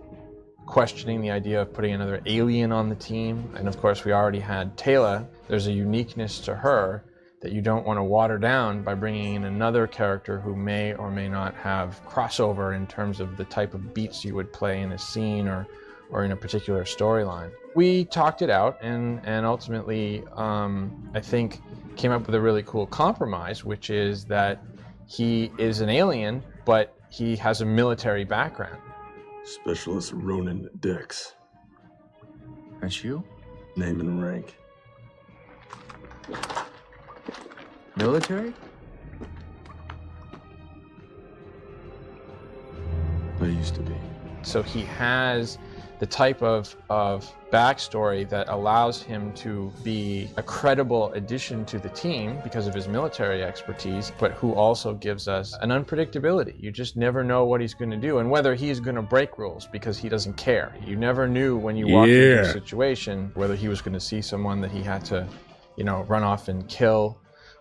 questioning the idea of putting another alien on the team. And of course, we already had Tayla. There's a uniqueness to her that you don't want to water down by bringing in another character who may or may not have crossover in terms of the type of beats you would play in a scene or in a particular storyline. We talked it out and ultimately, I think, came up with a really cool compromise, which is that he is an alien, but he has a military background. Specialist Ronin Dex. That's you? Name and rank. Military? I used to be. So he has the type of backstory that allows him to be a credible addition to the team because of his military expertise, but who also gives us an unpredictability. You just never know what he's going to do and whether he's going to break rules because he doesn't care. You never knew when you walked into a situation whether he was going to see someone that he had to, run off and kill,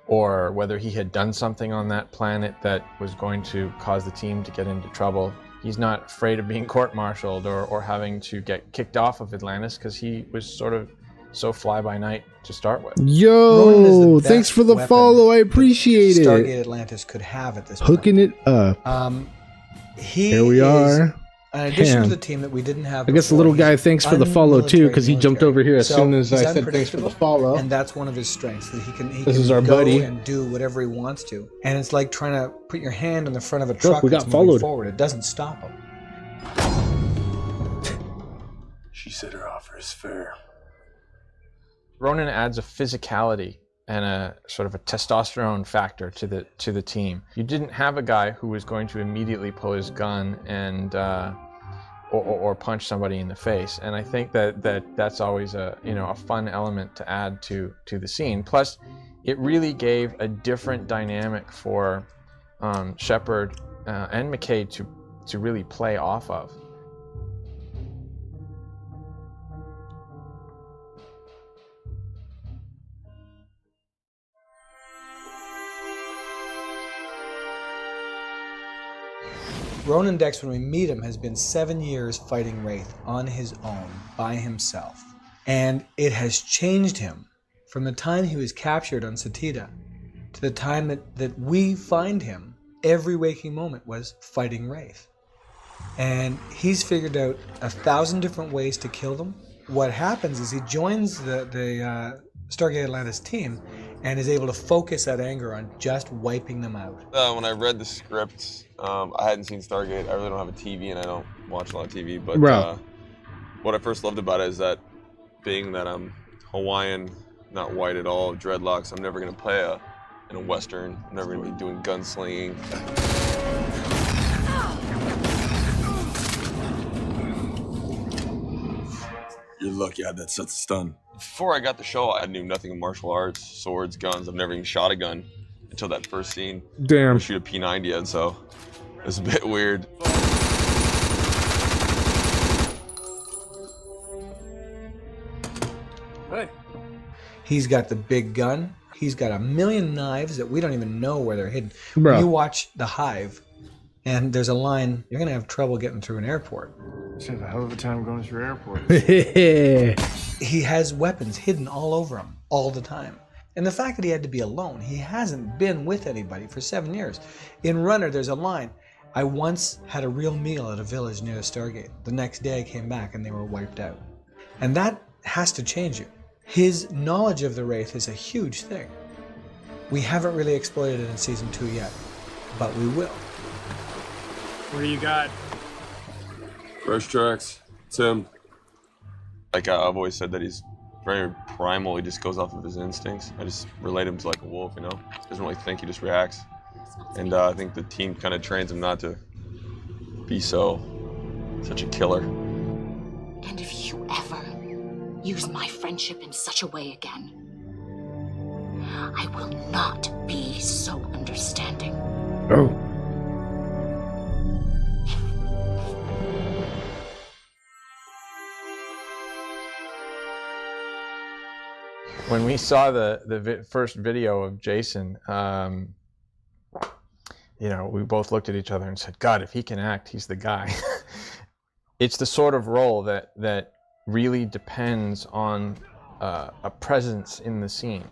or whether he had done something on that planet that was going to cause the team to get into trouble. He's not afraid of being court-martialed or having to get kicked off of Atlantis because he was sort of so fly-by-night to start with. Yo, thanks for the follow. I appreciate it. Stargate Atlantis could have at this point. Hooking it up. Here we are. In addition to the team that we didn't have I guess the little guy, thanks for the follow too, because he jumped over here as soon as I said thanks for the follow. And that's one of his strengths, that he can go and do whatever he wants to. And it's like trying to put your hand on the front of a truck we that's got moving followed. forward. It doesn't stop him. She said her offer is fair. Ronin adds a physicality and a sort of a testosterone factor to the team. You didn't have a guy who was going to immediately pull his gun and or punch somebody in the face, and I think that's always a fun element to add to the scene. Plus, it really gave a different dynamic for Shepard and McKay to really play off of. Ronan Dex, when we meet him, has been 7 years fighting Wraith on his own, by himself. And it has changed him from the time he was captured on Satita to the time that we find him. Every waking moment was fighting Wraith. And he's figured out 1,000 different ways to kill them. What happens is he joins the Stargate Atlantis team and is able to focus that anger on just wiping them out. When I read the script, I hadn't seen Stargate. I really don't have a TV and I don't watch a lot of TV, but what I first loved about it is that being that I'm Hawaiian, not white at all, dreadlocks, I'm never gonna play in a Western. I'm never gonna be doing gunslinging. You're lucky I had that sense of stun. Before I got the show, I knew nothing of martial arts, swords, guns. I've never even shot a gun until that first scene. Damn. I shoot a P90 yet, so it's a bit weird. Hey. He's got the big gun. He's got 1 million knives that we don't even know where they're hidden. Bro. When you watch The Hive, and there's a line, you're gonna have trouble getting through an airport. You have a hell of a time going through airports. He has weapons hidden all over him, all the time. And the fact that he had to be alone, he hasn't been with anybody for 7 years. In Runner, there's a line, I once had a real meal at a village near the Stargate. The next day I came back and they were wiped out. And that has to change you. His knowledge of the Wraith is a huge thing. We haven't really exploited it in season 2 yet, but we will. What do you got? Fresh tracks. It's him. Like I've always said that he's very primal. He just goes off of his instincts. I just relate him to like a wolf, you know? Doesn't really think, he just reacts. And I think the team kind of trains him not to be such a killer. And if you ever use my friendship in such a way again, I will not be so understanding. Oh. When we saw the first video of Jason, you know, we both looked at each other and said, God, if he can act, he's the guy. It's the sort of role that really depends on a presence in the scene.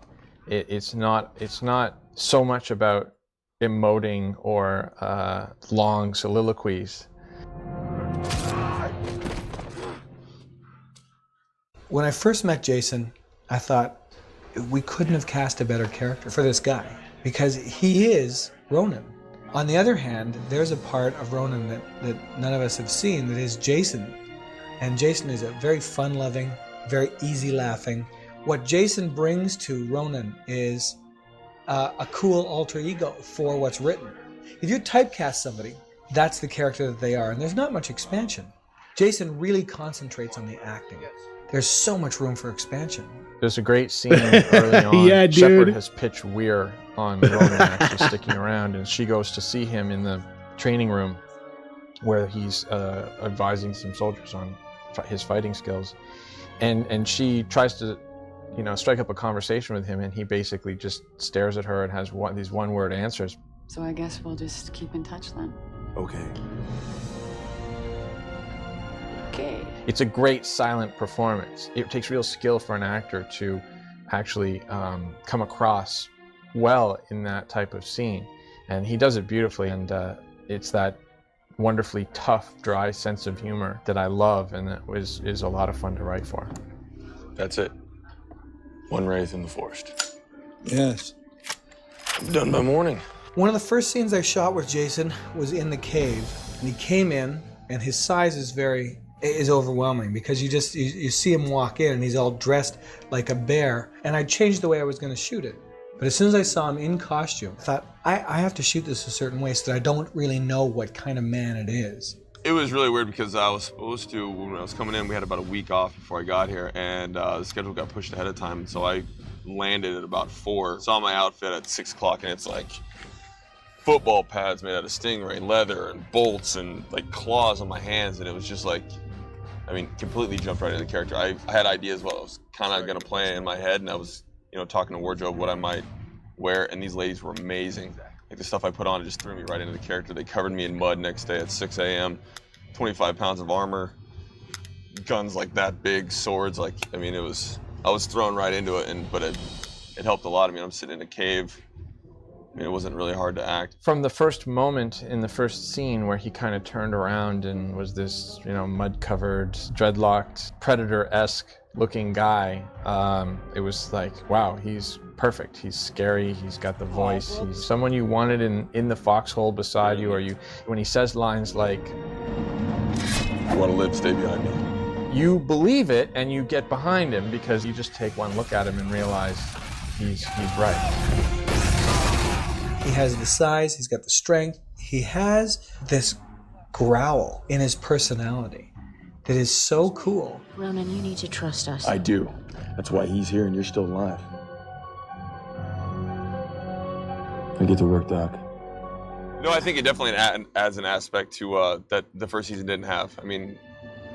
It's not so much about emoting or long soliloquies. When I first met Jason, I thought we couldn't have cast a better character for this guy because he is Ronan. On the other hand, there's a part of Ronan that none of us have seen that is Jason. And Jason is a very fun-loving, very easy-laughing. What Jason brings to Ronan is a cool alter ego for what's written. If you typecast somebody, that's the character that they are, and there's not much expansion. Jason really concentrates on the acting. There's so much room for expansion. There's a great scene early on. Yeah, dude. Shepard has pitched Weir on Ronan actually sticking around, and she goes to see him in the training room where he's advising some soldiers on his fighting skills. And she tries to, you know, strike up a conversation with him, and he basically just stares at her and has these one-word answers. So I guess we'll just keep in touch then. Okay. Okay. It's a great silent performance. It takes real skill for an actor to actually come across well in that type of scene. And he does it beautifully, and it's that wonderfully tough, dry sense of humor that I love, and that is a lot of fun to write for. That's it. One Wraith in the forest. Yes. I'm done by morning. One of the first scenes I shot with Jason was in the cave, and he came in, and his size is overwhelming because you see him walk in and he's all dressed like a bear, and I changed the way I was going to shoot it. But as soon as I saw him in costume, I thought, I have to shoot this a certain way so that I don't really know what kind of man it is. It was really weird because I was supposed to, when I was coming in, we had about a week off before I got here, and the schedule got pushed ahead of time, so I landed at about 4. Saw my outfit at 6 o'clock, and it's like football pads made out of stingray and leather and bolts and like claws on my hands, and it was just like, I mean, completely jumped right into the character. I had ideas what I was kind of going to play in my head, and I was, you know, talking to wardrobe what I might wear, and these ladies were amazing. Like the stuff I put on, it just threw me right into the character. They covered me in mud next day at 6 a.m., 25 pounds of armor, guns like that big, swords, like, I mean, I was thrown right into it, but it helped a lot. I mean, I'm sitting in a cave. I mean, it wasn't really hard to act. From the first moment in the first scene where he kind of turned around and was this, you know, mud-covered, dreadlocked, predator-esque looking guy, it was like, wow, he's perfect. He's scary. He's got the voice. He's someone you wanted in the foxhole beside you, or when he says lines like, "I want to live, stay behind me." You believe it and you get behind him because you just take one look at him and realize he's right. He has the size, he's got the strength, he has this growl in his personality that is so cool. Ronan, you need to trust us. I do. That's why he's here and you're still alive. I get to work, Doc. No, I think it definitely adds an aspect to that the first season didn't have. I mean,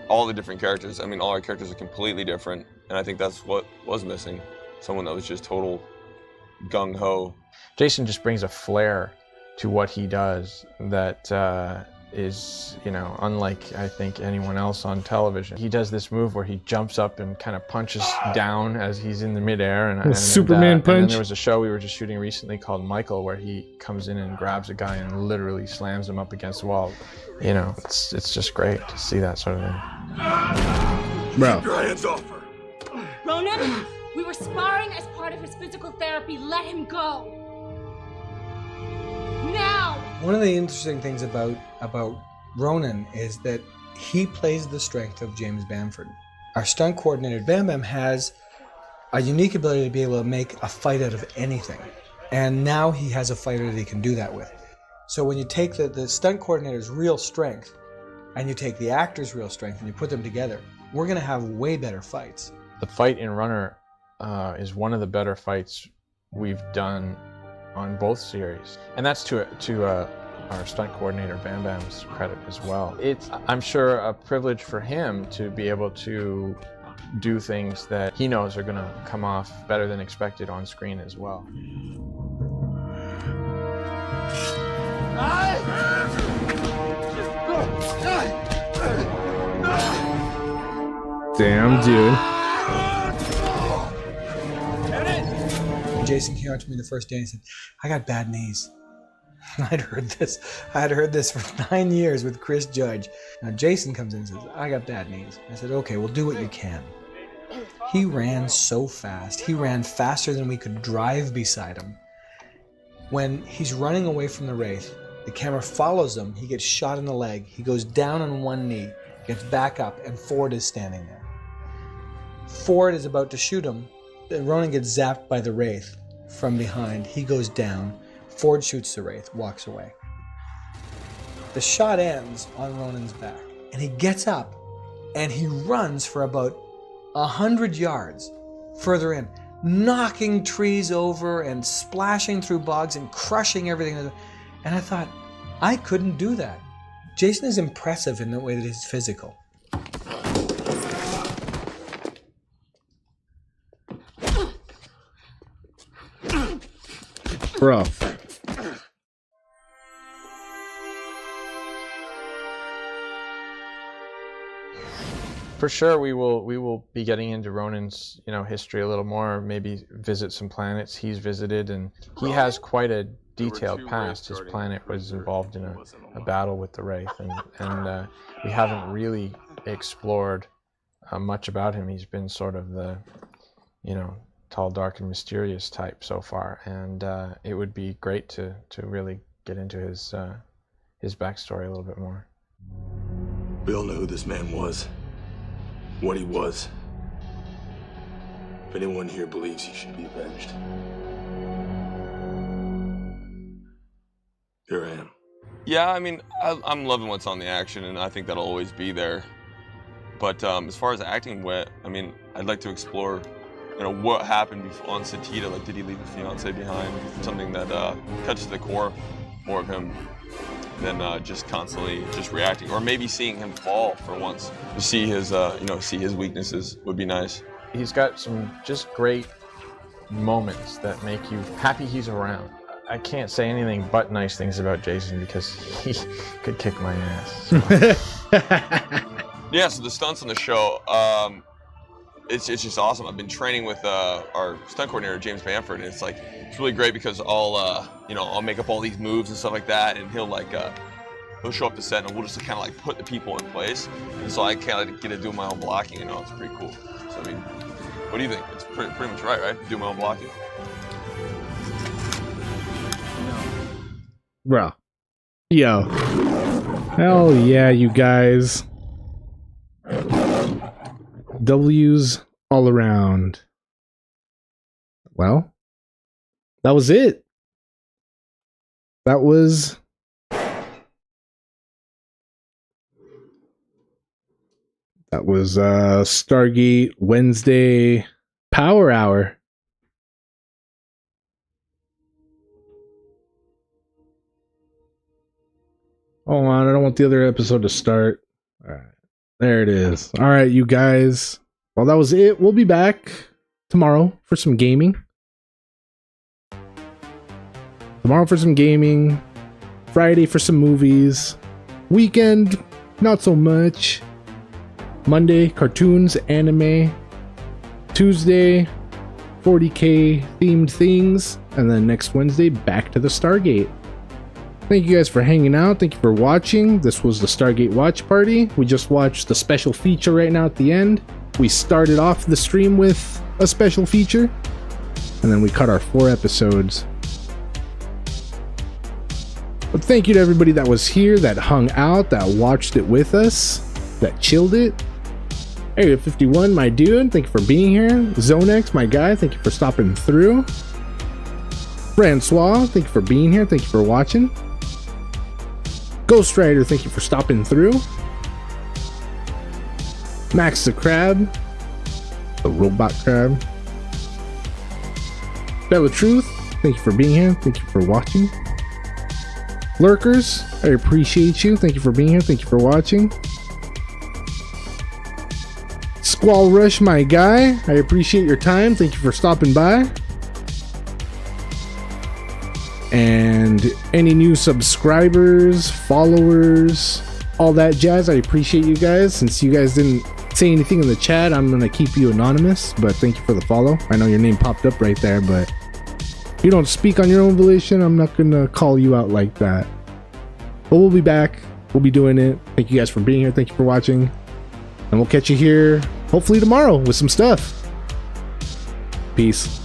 all the different characters, I mean, all our characters are completely different, and I think that's what was missing. Someone that was just total gung-ho. Jason just brings a flair to what he does that is, you know, unlike, I think, anyone else on television. He does this move where he jumps up and kind of punches down as he's in the midair. And Superman punch. And then there was a show we were just shooting recently called Michael, where he comes in and grabs a guy and literally slams him up against the wall. You know, it's just great to see that sort of thing. Bro. Keep your hands off her. Ronan, we were sparring as part of his physical therapy. Let him go. Now! One of the interesting things about Ronan is that he plays the strength of James Bamford. Our stunt coordinator, Bam Bam, has a unique ability to be able to make a fight out of anything. And now he has a fighter that he can do that with. So when you take the stunt coordinator's real strength and you take the actor's real strength and you put them together, we're going to have way better fights. The fight in Runner is one of the better fights we've done on both series, and that's to our stunt coordinator Bam Bam's credit as well. It's, I'm sure, a privilege for him to be able to do things that he knows are going to come off better than expected on screen as well. Damn, dude. Jason came up to me the first day and he said, "I got bad knees." And I'd heard this for 9 years with Chris Judge. Now Jason comes in and says, "I got bad knees." I said, "Okay, well, do what you can." He ran so fast. He ran faster than we could drive beside him. When he's running away from the Wraith, the camera follows him. He gets shot in the leg. He goes down on one knee, gets back up, and Ford is standing there. Ford is about to shoot him. Ronan gets zapped by the Wraith from behind. He goes down. Ford shoots the Wraith, walks away. The shot ends on Ronan's back, and he gets up, and he runs for about 100 yards further in, knocking trees over and splashing through bogs and crushing everything. And I thought, I couldn't do that. Jason is impressive in the way that he's physical. Bro. For sure, we will be getting into Ronan's, you know, history a little more. Maybe visit some planets he's visited, and he has quite a detailed past. His planet was involved in a battle with the Wraith, and we haven't really explored much about him. He's been sort of the, you know, tall, dark, and mysterious type so far, and it would be great to really get into his backstory a little bit more. We all know who this man was, what he was. If anyone here believes he should be avenged, here I am. Yeah, I mean, I'm loving what's on the action, and I think that'll always be there. But as far as acting went, I mean, I'd like to explore, you know, what happened on Satita. Like, did he leave a fiance behind? Something that cuts to the core. more of him than just constantly just reacting, or maybe seeing him fall for once. To see his, see his weaknesses would be nice. He's got some just great moments that make you happy he's around. I can't say anything but nice things about Jason because he could kick my ass. So. Yeah, so the stunts on the show, it's just awesome. I've been training with our stunt coordinator, James Bamford, and it's really great because I'll make up all these moves and stuff like that, and he'll show up to set and we'll just kind of put the people in place, and so I kind of get to do my own blocking. It's pretty cool. So I mean, what do you think? It's pretty much right? Do my own blocking. Bro. Yo. Hell yeah, you guys. W's all around. Well, that was it. That was Stargate Wednesday Power Hour. Hold on, I don't want the other episode to start. All right, there it is. All right, you guys. Well, that was it. We'll be back tomorrow for some gaming. Friday for some movies. Weekend, not so much. Monday, cartoons, anime. Tuesday, 40K themed things. And then next Wednesday, back to the Stargate. Thank you guys for hanging out. Thank you for watching. This was the Stargate Watch Party. We just watched the special feature right now at the end. We started off the stream with a special feature, and then we cut our 4 episodes. But thank you to everybody that was here, that hung out, that watched it with us, that chilled it. Area 51, my dude, thank you for being here. Zonex, my guy, thank you for stopping through. Francois, thank you for being here. Thank you for watching. Ghost Rider, thank you for stopping through. Max the Crab, the robot crab. Bella Truth, thank you for being here. Thank you for watching. Lurkers, I appreciate you. Thank you for being here. Thank you for watching. Squall Rush, my guy, I appreciate your time. Thank you for stopping by. And any new subscribers, followers, all that jazz, I appreciate you guys. Since you guys didn't say anything in the chat, I'm gonna keep you anonymous, but thank you for the follow. I know your name popped up right there, but if you don't speak on your own volition, I'm not gonna call you out like that. But we'll be back. We'll be doing it. Thank you guys for being here. Thank you for watching. And we'll catch you here hopefully tomorrow with some stuff. Peace.